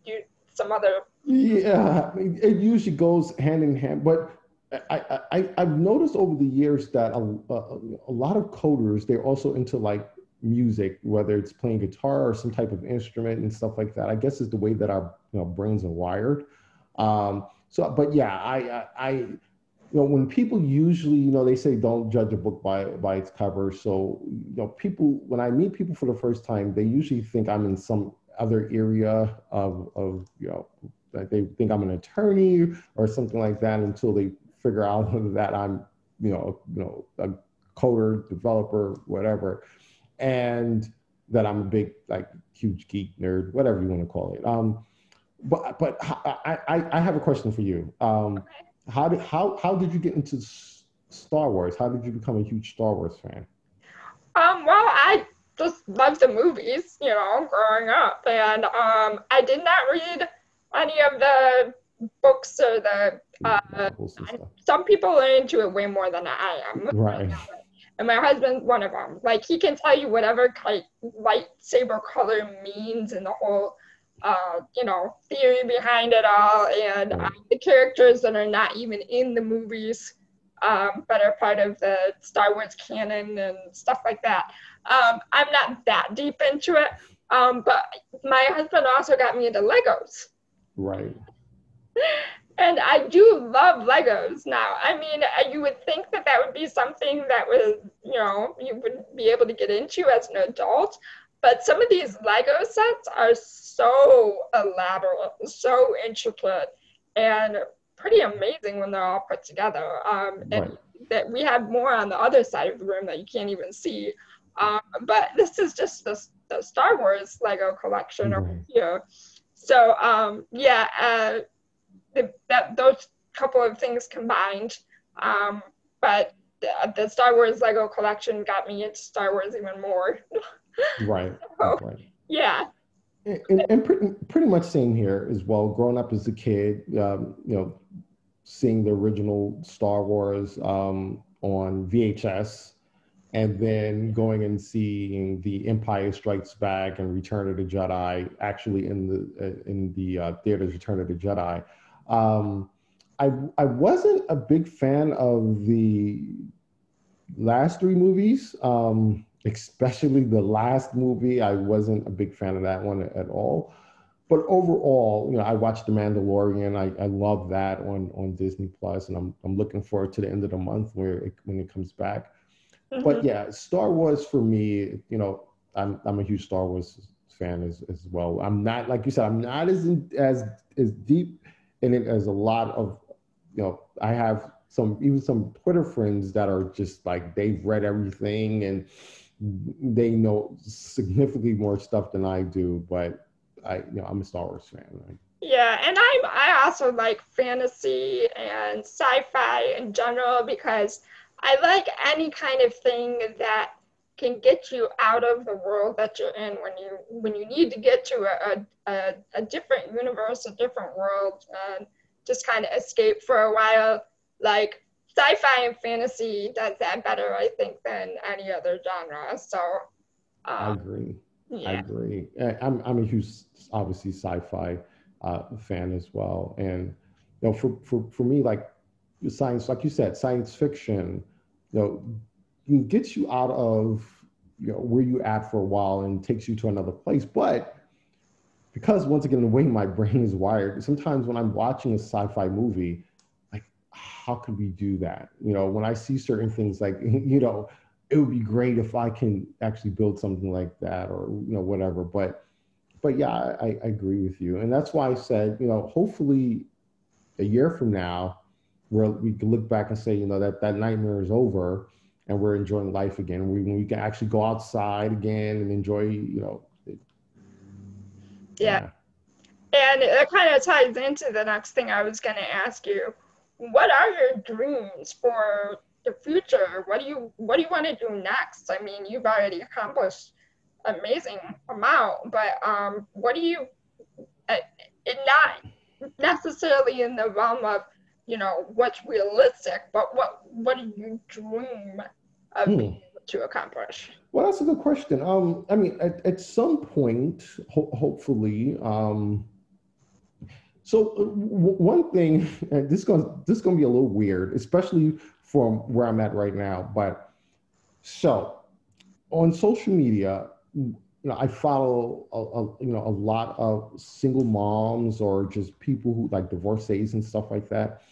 do some other. Yeah, it usually goes hand in hand. But I've noticed over the years that a lot of coders, they're also into like music, whether it's playing guitar or some type of instrument and stuff like that. I guess is the way that our brains are wired. But yeah, when people usually, they say don't judge a book by its cover. So, people, when I meet people for the first time, they usually think I'm in some other area of that they think I'm an attorney or something like that until they figure out that I'm, a coder, developer, whatever, and that I'm a big, like, huge geek nerd, whatever you want to call it. But I have a question for you. How did you get into Star Wars? How did you become a huge Star Wars fan? Well, I just loved the movies, growing up, and I did not read any of the books or the. Novels and stuff. Some people are into it way more than I am, Right. and my husband's one of them. Like he can tell you whatever like lightsaber color means and the whole, theory behind it all, and Right. the characters that are not even in the movies, but are part of the Star Wars canon and stuff like that. I'm not that deep into it, but my husband also got me into Legos. Right. And I do love Legos now. I mean, you would think that that would be something that was, you would be able to get into as an adult. But some of these Lego sets are so elaborate, so intricate, and pretty amazing when they're all put together. Right. And that we have more on the other side of the room that you can't even see. But this is just the Star Wars Lego collection over here. So, yeah. Those couple of things combined, but the Star Wars Lego collection got me into Star Wars even more. Right. So, Right. yeah. And pretty much same here as well. Growing up as a kid, seeing the original Star Wars on VHS, and then going and seeing the Empire Strikes Back and Return of the Jedi actually in the theaters, Return of the Jedi. I wasn't a big fan of the last three movies, especially the last movie. I wasn't a big fan of that one at all. But overall, I watched The Mandalorian. I love that on Disney Plus, and I'm looking forward to the end of the month when it comes back. Mm-hmm. But yeah, Star Wars for me, I'm a huge Star Wars fan as well. I'm not, like you said, I'm not as deep in it as a lot of, I have some Twitter friends that are just like, they've read everything and they know significantly more stuff than I do. But I'm a Star Wars fan. Right? Yeah, and I also like fantasy and sci-fi in general because I like any kind of thing that can get you out of the world that you're in when you need to get to a different universe, a different world, and just kind of escape for a while. Like sci-fi and fantasy does that better, I think, than any other genre. So I agree. yeah. I agree. I'm a huge, obviously, sci-fi fan as well. And for me, like science, like you said, science fiction, gets you out of where you at for a while and takes you to another place. But because once again, the way my brain is wired, sometimes when I'm watching a sci-fi movie, like, how could we do that? When I see certain things, like, it would be great if I can actually build something like that, or whatever. But yeah, I agree with you, and that's why I said, hopefully, a year from now, where we can look back and say, that nightmare is over, and we're enjoying life again. We can actually go outside again and enjoy, Yeah. And it kind of ties into the next thing I was going to ask you. What are your dreams for the future? What do you want to do next? I mean, you've already accomplished an amazing amount, but what do you, not necessarily in the realm of, what's realistic, but what do you dream of being able to accomplish? Well, that's a good question. I mean, at some point, hopefully, So one thing, and this is gonna be a little weird, especially from where I'm at right now. But so on social media, I follow a lot of single moms or just people who like divorcees and stuff like that.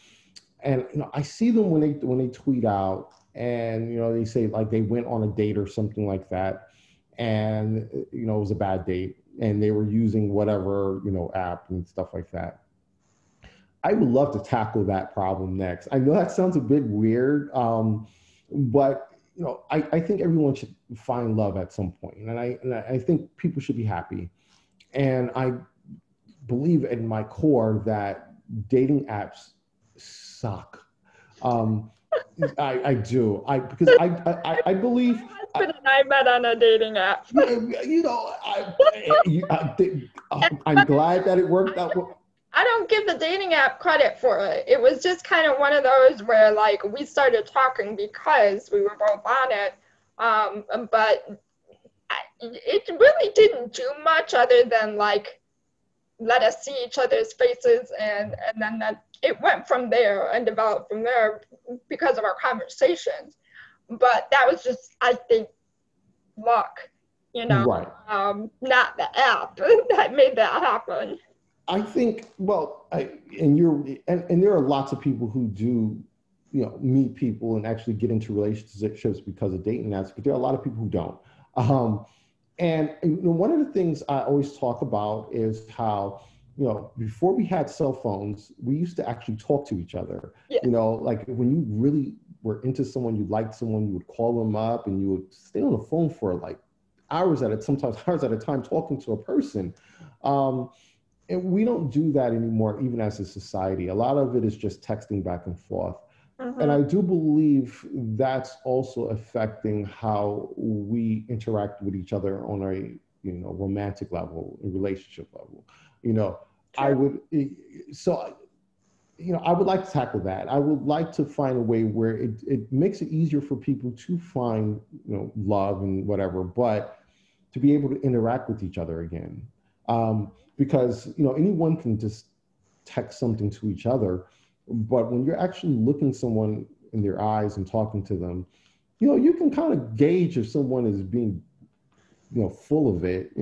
And I see them when they tweet out, and they say like they went on a date or something like that, and it was a bad date, and they were using whatever app and stuff like that. I would love to tackle that problem next. I know that sounds a bit weird, but I think everyone should find love at some point, and I think people should be happy. And I believe in my core that dating apps suck. Um, I do. Because I believe. My husband and I met on a dating app. I'm glad that it worked out. I don't give the dating app credit for it. It was just kind of one of those where like we started talking because we were both on it. But it really didn't do much other than like let us see each other's faces, and then it went from there and developed from there because of our conversations. But that was just, I think, luck, Right. not the app that made that happen. I think, well, and there are lots of people who do, meet people and actually get into relationships because of dating apps, but there are a lot of people who don't. And one of the things I always talk about is how, before we had cell phones, we used to actually talk to each other. Yeah. Like when you really were into someone, you liked someone, you would call them up and you would stay on the phone for like sometimes hours at a time talking to a person. And we don't do that anymore, even as a society. A lot of it is just texting back and forth. Mm-hmm. And I do believe that's also affecting how we interact with each other on a romantic level, a relationship level. I would like to tackle that. I would like to find a way where it makes it easier for people to find love and whatever, but to be able to interact with each other again. Because anyone can just text something to each other, but when you're actually looking someone in their eyes and talking to them, you can kind of gauge if someone is being full of it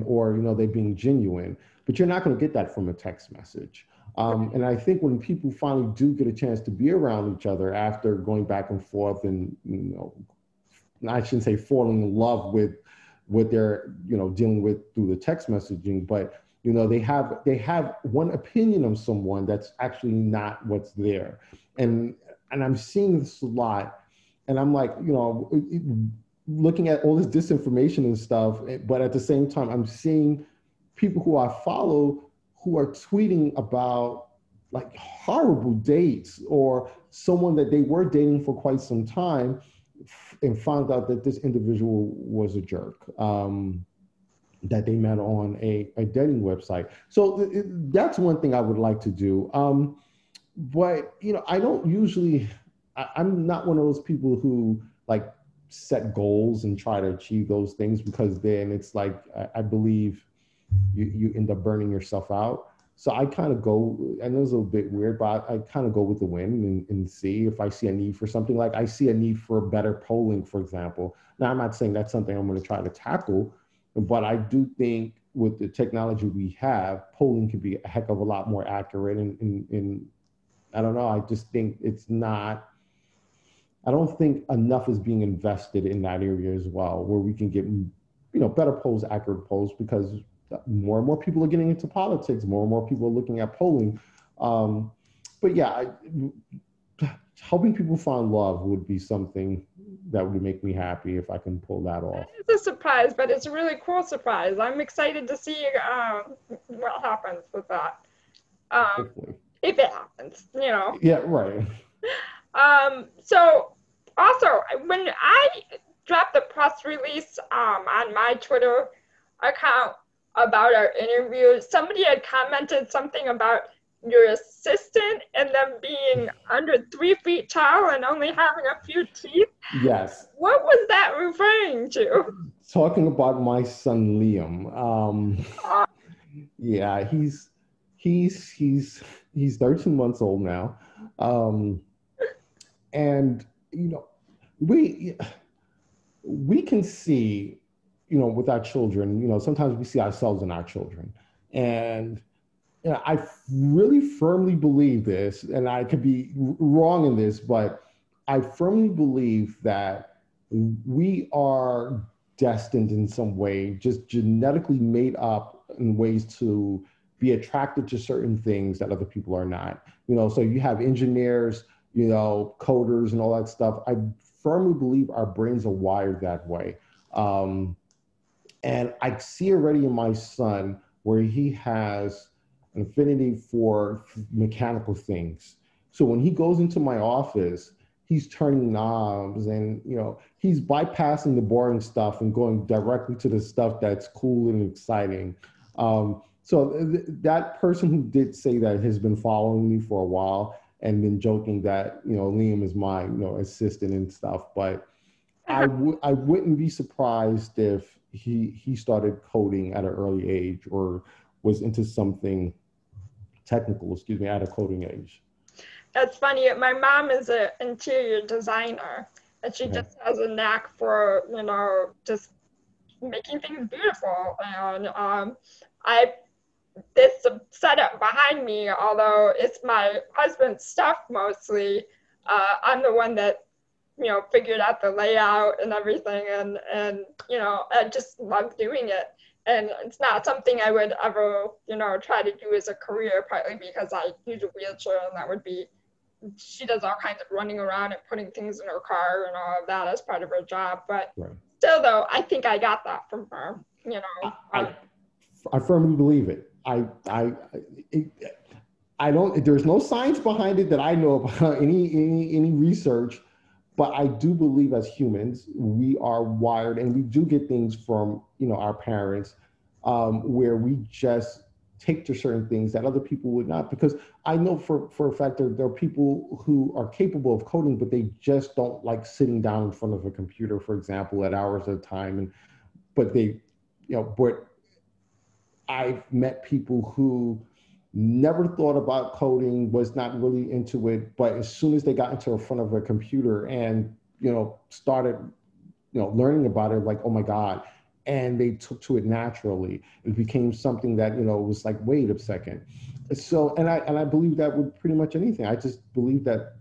or they're being genuine, but you're not going to get that from a text message. And I think when people finally do get a chance to be around each other after going back and forth and I shouldn't say falling in love with what they're dealing with through the text messaging, but they have one opinion of someone that's actually not what's there. And I'm seeing this a lot. And I'm like, looking at all this disinformation and stuff, but at the same time, I'm seeing people who I follow who are tweeting about like horrible dates or someone that they were dating for quite some time and found out that this individual was a jerk. That they met on a dating website. So that's one thing I would like to do. But, I don't usually, I'm not one of those people who like set goals and try to achieve those things, because then it's like, I believe you end up burning yourself out. So I kind of go, I know it's a little bit weird, but I kind of go with the wind and see if I see a need for something. Like I see a need for better polling, for example. Now, I'm not saying that's something I'm going to try to tackle, but I do think with the technology we have, polling can be a heck of a lot more accurate. And I don't know, I just think I don't think enough is being invested in that area as well, where we can get, better polls, accurate polls, because more and more people are getting into politics, more and more people are looking at polling. But yeah, helping people find love would be something that would make me happy if I can pull that off. It's a surprise, but it's a really cool surprise. I'm excited to see what happens with that. If it happens, Yeah, right. So also, when I dropped the press release on my Twitter account about our interview, somebody had commented something about your assistant and them being under 3 feet tall and only having a few teeth. Yes. What was that referring to? Talking about my son Liam. Yeah, he's He's 13 months old now. Um, and we we can see, with our children, sometimes we see ourselves in our children. And I really firmly believe this, and I could be wrong in this, but I firmly believe that we are destined in some way, just genetically made up in ways to be attracted to certain things that other people are not. So you have engineers, coders and all that stuff. I firmly believe our brains are wired that way. And I see already in my son where he has an affinity for mechanical things. So when he goes into my office, he's turning knobs and, he's bypassing the boring stuff and going directly to the stuff that's cool and exciting. That person who did say that has been following me for a while and been joking that, Liam is my, assistant and stuff. But I wouldn't be surprised if he started coding at an early age or was into something technical, at a coding age. It's funny. My mom is an interior designer, and she just has a knack for, just making things beautiful. And this setup behind me, although it's my husband's stuff mostly, I'm the one that, figured out the layout and everything. And I just love doing it. And it's not something I would ever, try to do as a career, partly because I use a wheelchair, and that would be, she does all kinds of running around and putting things in her car and all of that as part of her job. But still, though, I think I got that from her, I firmly believe it. I don't, there's no science behind it that I know about, any research, but I do believe as humans, we are wired and we do get things from, our parents, where we just take to certain things that other people would not. Because I know for a fact there are people who are capable of coding, but they just don't like sitting down in front of a computer, for example, at hours at a time. But I've met people who never thought about coding, was not really into it, but as soon as they got into the front of a computer and, started, learning about it, like, oh my God, and they took to it naturally. It became something that, was like, wait a second. So, and I believe that with pretty much anything. I just believe that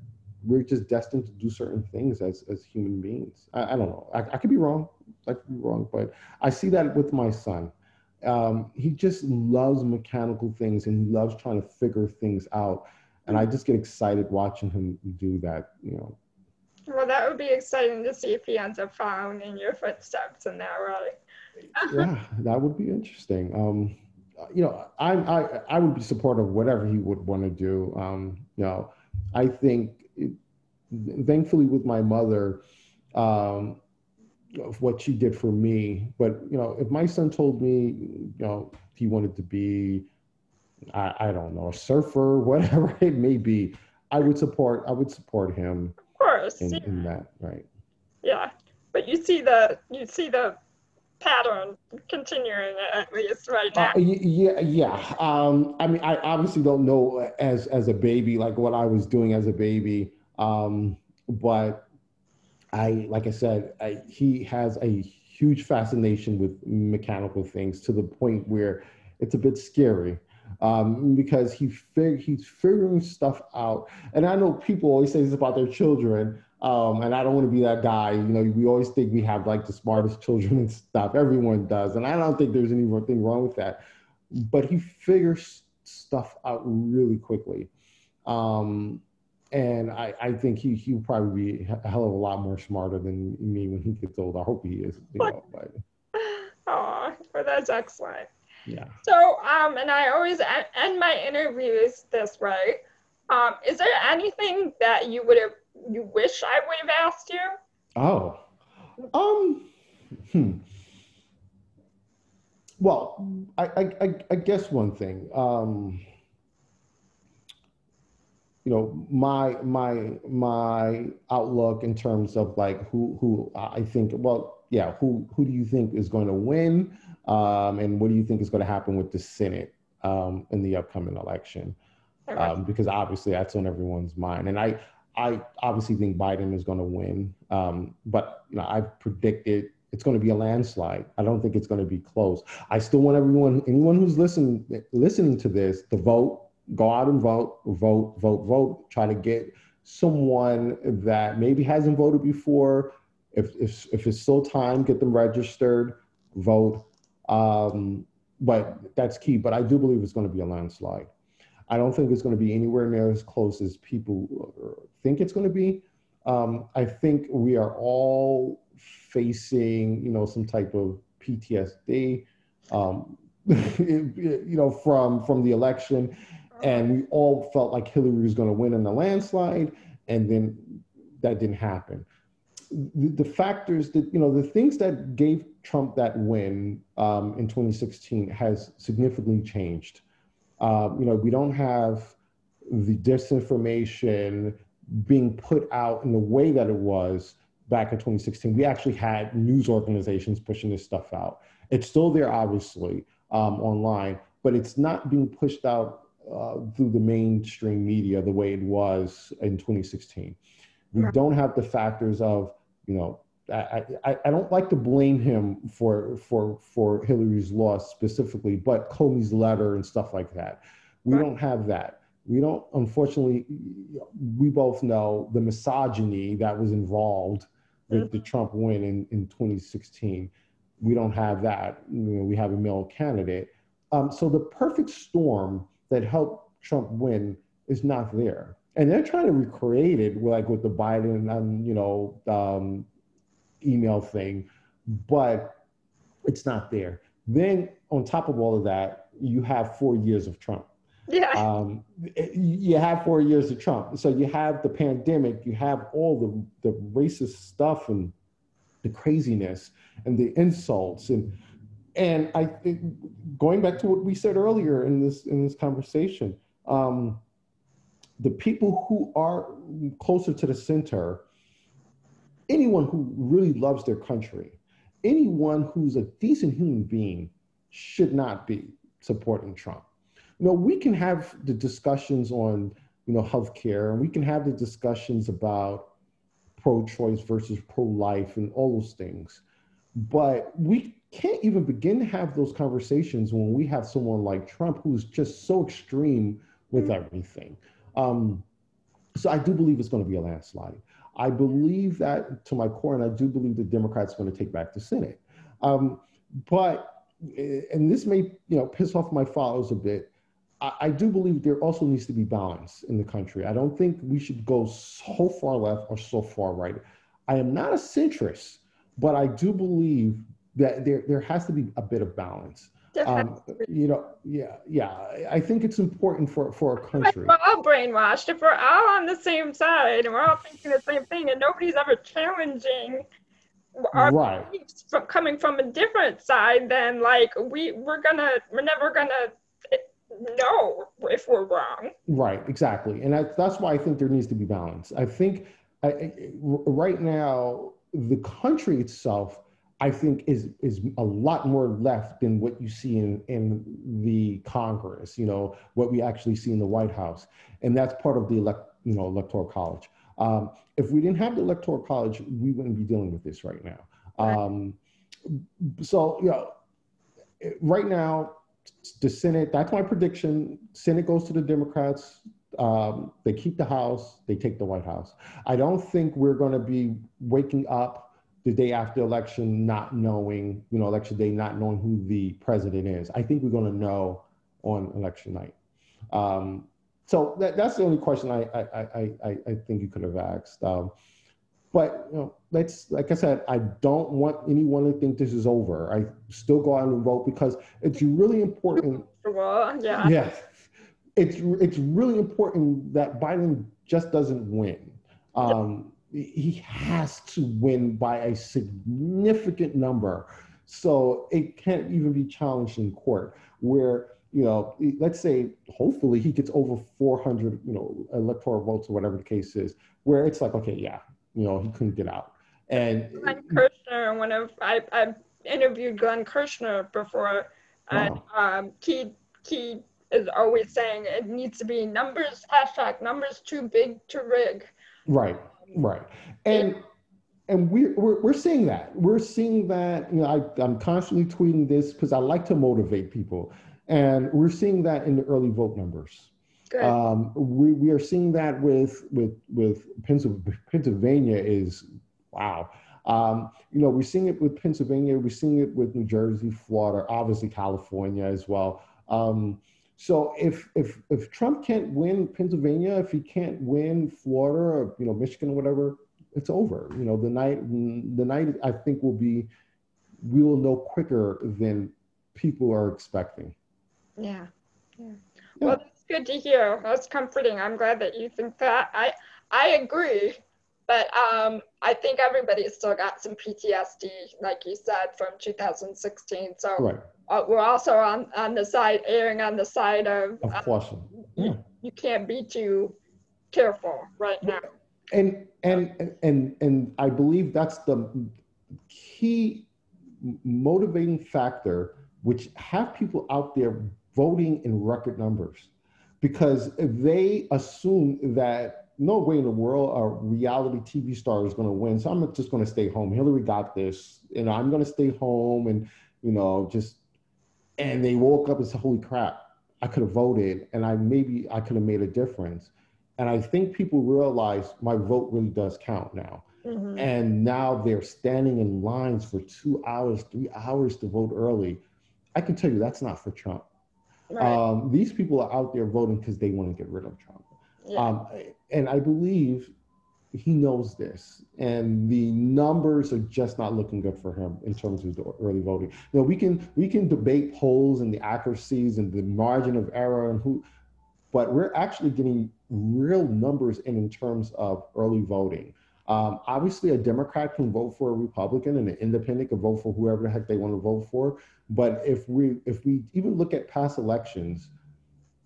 we're just destined to do certain things as human beings. I don't know. I could be wrong. But I see that with my son. He just loves mechanical things and he loves trying to figure things out. And I just get excited watching him do that, Well, that would be exciting to see if he ends up following in your footsteps in that way. Yeah, that would be interesting. I would be supportive of whatever he would want to do. I think, thankfully with my mother, of what she did for me. But, if my son told me, he wanted to be, I don't know, a surfer, whatever it may be, I would support him. Of course. In that, right. Yeah. But you see the pattern continuing at least right now. Yeah. I mean, I obviously don't know as a baby, like what I was doing as a baby. But like I said, he has a huge fascination with mechanical things to the point where it's a bit scary, because he's figuring stuff out. And I know people always say this about their children, and I don't want to be that guy. We always think we have like the smartest children and stuff. Everyone does, and I don't think there's anything wrong with that. But he figures stuff out really quickly. And I think he'll probably be a hell of a lot more smarter than me when he gets old. I hope he is. But. Oh, well, that's excellent. Yeah. So, and I always end my interviews this way. Is there anything that you wish I would have asked you? Oh. Well, I guess one thing. My outlook in terms of like who I think, who do you think is going to win? And what do you think is going to happen with the Senate? in the upcoming election, Okay. because obviously that's on everyone's mind. And I obviously think Biden is going to win, but I've predicted it's going to be a landslide. I don't think it's going to be close. I still want anyone who's listening to this, to vote. Go out and vote, vote, vote, vote. Try to get someone that maybe hasn't voted before. If it's still time, get them registered, vote. But that's key. But I do believe it's going to be a landslide. I don't think it's going to be anywhere near as close as people think it's going to be. I think we are all facing, some type of PTSD, from the election, and we all felt like Hillary was going to win in a landslide, and then that didn't happen. The factors that, the things that gave Trump that win in 2016 has significantly changed. We don't have the disinformation being put out in the way that it was back in 2016. We actually had news organizations pushing this stuff out. It's still there, obviously, online, but it's not being pushed out through the mainstream media the way it was in 2016. We don't have the factors of, I don't like to blame him for Hillary's loss specifically, but Comey's letter and stuff like that. We don't have that. We don't, unfortunately, we both know the misogyny that was involved with the Trump win in 2016. We don't have that. We have a male candidate. So the perfect storm that helped Trump win is not there. And they're trying to recreate it with the Biden, email thing, but it's not there. Then on top of all of that, you have 4 years of Trump. Yeah. You have 4 years of Trump. So you have the pandemic, you have all the racist stuff and the craziness and the insults. And I think, going back to what we said earlier in this conversation, the people who are closer to the center, anyone who really loves their country, anyone who's a decent human being should not be supporting Trump. We can have the discussions on, healthcare, and we can have the discussions about pro-choice versus pro-life and all those things. But we can't even begin to have those conversations when we have someone like Trump who's just so extreme with everything. So I do believe it's going to be a landslide. I believe that to my core, and I do believe the Democrats are going to take back the Senate. But this may, piss off my followers a bit. I do believe there also needs to be balance in the country. I don't think we should go so far left or so far right. I am not a centrist, but I do believe that there has to be a bit of balance. I think it's important for a country. We're all brainwashed. If we're all on the same side and we're all thinking the same thing and nobody's ever challenging our beliefs coming from a different side, then we're never gonna know if we're wrong. Right, exactly. And that's why I think there needs to be balance. I think right now, the country itself, I think, is a lot more left than what you see in the Congress, what we actually see in the White House. And that's part of the Electoral College. If we didn't have the Electoral College, we wouldn't be dealing with this right now. Right now, the Senate, that's my prediction. Senate goes to the Democrats. They keep the House, they take the White House. I don't think we're going to be waking up the day after election not knowing, election day, not knowing who the president is. I think we're going to know on election night. So that's the only question I think you could have asked. But like I said, I don't want anyone to think this is over. I still go out and vote because it's really important. Yeah. Yeah, it's really important that Biden just doesn't win. He has to win by a significant number, so it can't even be challenged in court. Where let's say, hopefully, he gets over 400, electoral votes or whatever the case is, where it's like, okay, yeah. He couldn't get out. And Glenn Kirshner, I've interviewed Glenn Kirshner before, and he is always saying it needs to be numbers, hashtag numbers too big to rig. Right, right. It, And we're seeing that. We're seeing that, I'm constantly tweeting this because I like to motivate people. And we're seeing that in the early vote numbers. good. We are seeing that with Pennsylvania is, wow. We're seeing it with Pennsylvania. We're seeing it with New Jersey, Florida, obviously California as well. So if Trump can't win Pennsylvania, if he can't win Florida or Michigan or whatever, it's over. The night I think we will know quicker than people are expecting. Yeah. Yeah. Yeah. Well, that's good to hear. That's comforting. I'm glad that you think that. I agree, but I think everybody's still got some PTSD, like you said, from 2016. So Right. We're also on the side, erring on the side of caution. Yeah. You can't be too careful right now. And I believe that's the key motivating factor, which have people out there voting in record numbers, because they assume that no way in the world a reality TV star is going to win. So I'm just going to stay home. Hillary got this. I'm going to stay home and, and they woke up and said, holy crap, I could have voted and I could have made a difference. And I think people realize my vote really does count now. Mm-hmm. And now they're standing in lines for 2 hours, 3 hours to vote early. I can tell you that's not for Trump. Right. These people are out there voting because they want to get rid of Trump. Yeah. And I believe he knows this, and the numbers are just not looking good for him in terms of the early voting. We can debate polls and the accuracies and the margin of error and but we're actually getting real numbers in terms of early voting. Obviously, a Democrat can vote for a Republican, and an independent can vote for whoever the heck they want to vote for. But if we even look at past elections,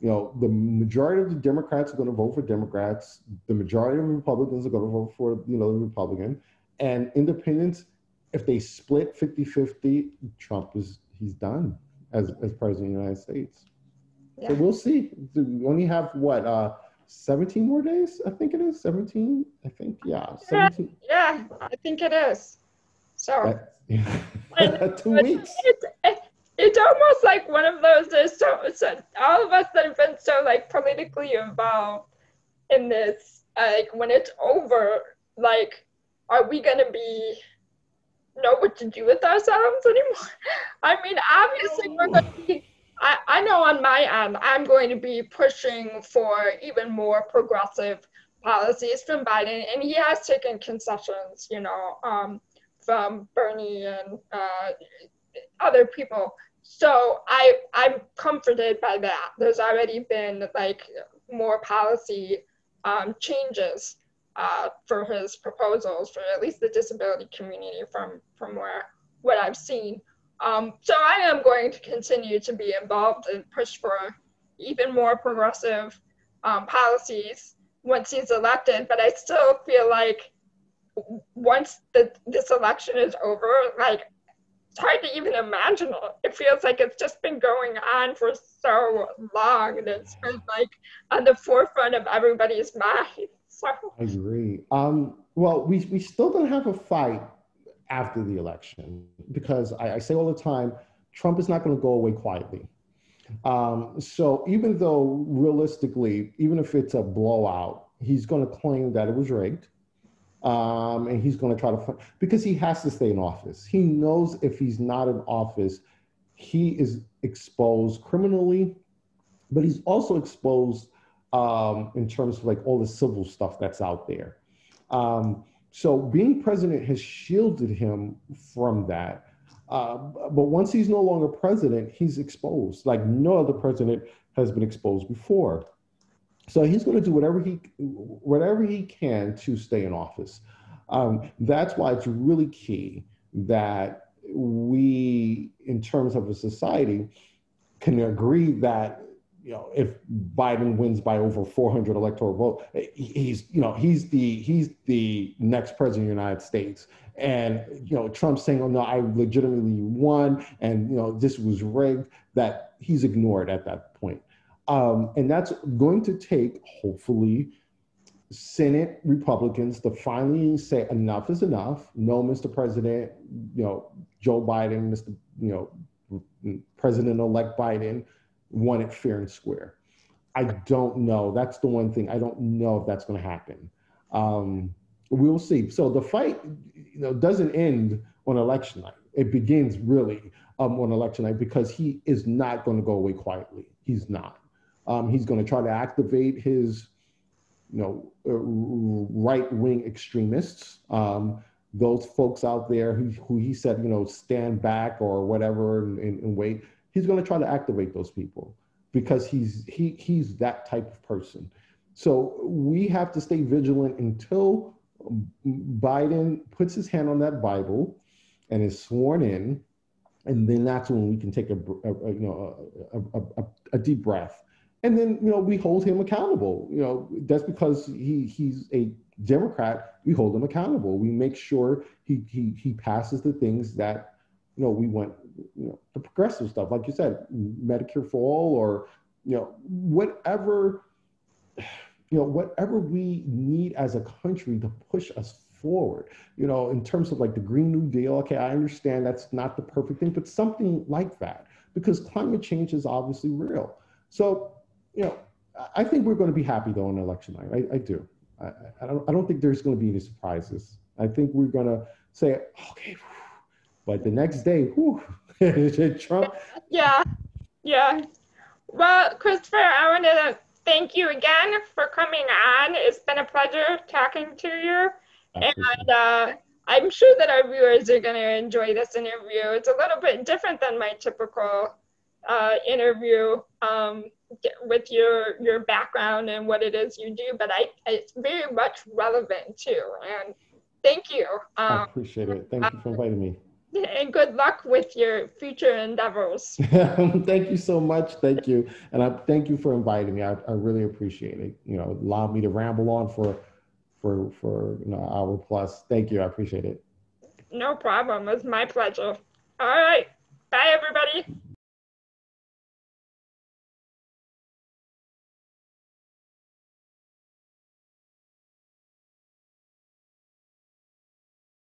the majority of the Democrats are going to vote for Democrats. The majority of Republicans are going to vote for the Republican, and independents, if they split 50-50, Trump he's done as president of the United States. Yeah. So we'll see. We only have 17 more days? I think it is 17. I think, yeah. 17. Yeah, I think it is. So 2 weeks. It's almost like one of those. So all of us that have been so politically involved in this, when it's over, are we gonna know what to do with ourselves anymore? I mean, obviously we're gonna be. I know on my end, I'm going to be pushing for even more progressive policies from Biden, and he has taken concessions, from Bernie and other people. So I'm comforted by that. There's already been more policy changes for his proposals, for at least the disability community from what I've seen. So I am going to continue to be involved and push for even more progressive policies once he's elected. But I still feel like once this election is over, it's hard to even imagine it. It feels like it's just been going on for so long, and it's been on the forefront of everybody's mind. So. I agree. Well, we still don't have a fight after the election, because I say all the time, Trump is not going to go away quietly. So even though realistically, even if it's a blowout, he's going to claim that it was rigged. And he's going to try to, because he has to stay in office. He knows if he's not in office, he is exposed criminally, but he's also exposed in terms of all the civil stuff that's out there. So being president has shielded him from that. But once he's no longer president, he's exposed like no other president has been exposed before. So he's going to do whatever he can to stay in office. That's why it's really key that we, in terms of a society, can agree that if Biden wins by over 400 electoral votes, he's the next president of the United States. And Trump saying, "Oh no, I legitimately won," and this was rigged. That he's ignored at that point. And that's going to take, hopefully, Senate Republicans to finally say enough is enough. No, Mr. President, Joe Biden, President-elect Biden wanted fair and square. I don't know. That's the one thing. I don't know if that's going to happen. We'll see. So the fight, doesn't end on election night. It begins really on election night, because he is not going to go away quietly. He's not. He's going to try to activate his, right-wing extremists. Those folks out there who he said, stand back or whatever and wait. He's going to try to activate those people, because he's that type of person. So we have to stay vigilant until Biden puts his hand on that Bible and is sworn in, and then that's when we can take a deep breath. And then, we hold him accountable. That's because he's a Democrat. We hold him accountable. We make sure he passes the things that, we want, the progressive stuff, like you said, Medicare for all, or, whatever we need as a country to push us forward, in terms of like the Green New Deal. Okay, I understand that's not the perfect thing, but something like that, because climate change is obviously real. So, I think we're going to be happy though on election night. I do. I don't think there's going to be any surprises. I think we're going to say, okay, but the next day, Trump. Yeah. Well, Christopher, I want to thank you again for coming on. It's been a pleasure talking to you. And I'm sure that our viewers are going to enjoy this interview. It's a little bit different than my typical interview with your background and what it is you do, but it's very much relevant too. And thank you. I appreciate it. Thank you for inviting me. And good luck with your future endeavors. Thank you so much. Thank you. And I thank you for inviting me. I really appreciate it. Allow me to ramble on for an hour plus. Thank you. I appreciate it. No problem. It's my pleasure. All right. Bye, everybody.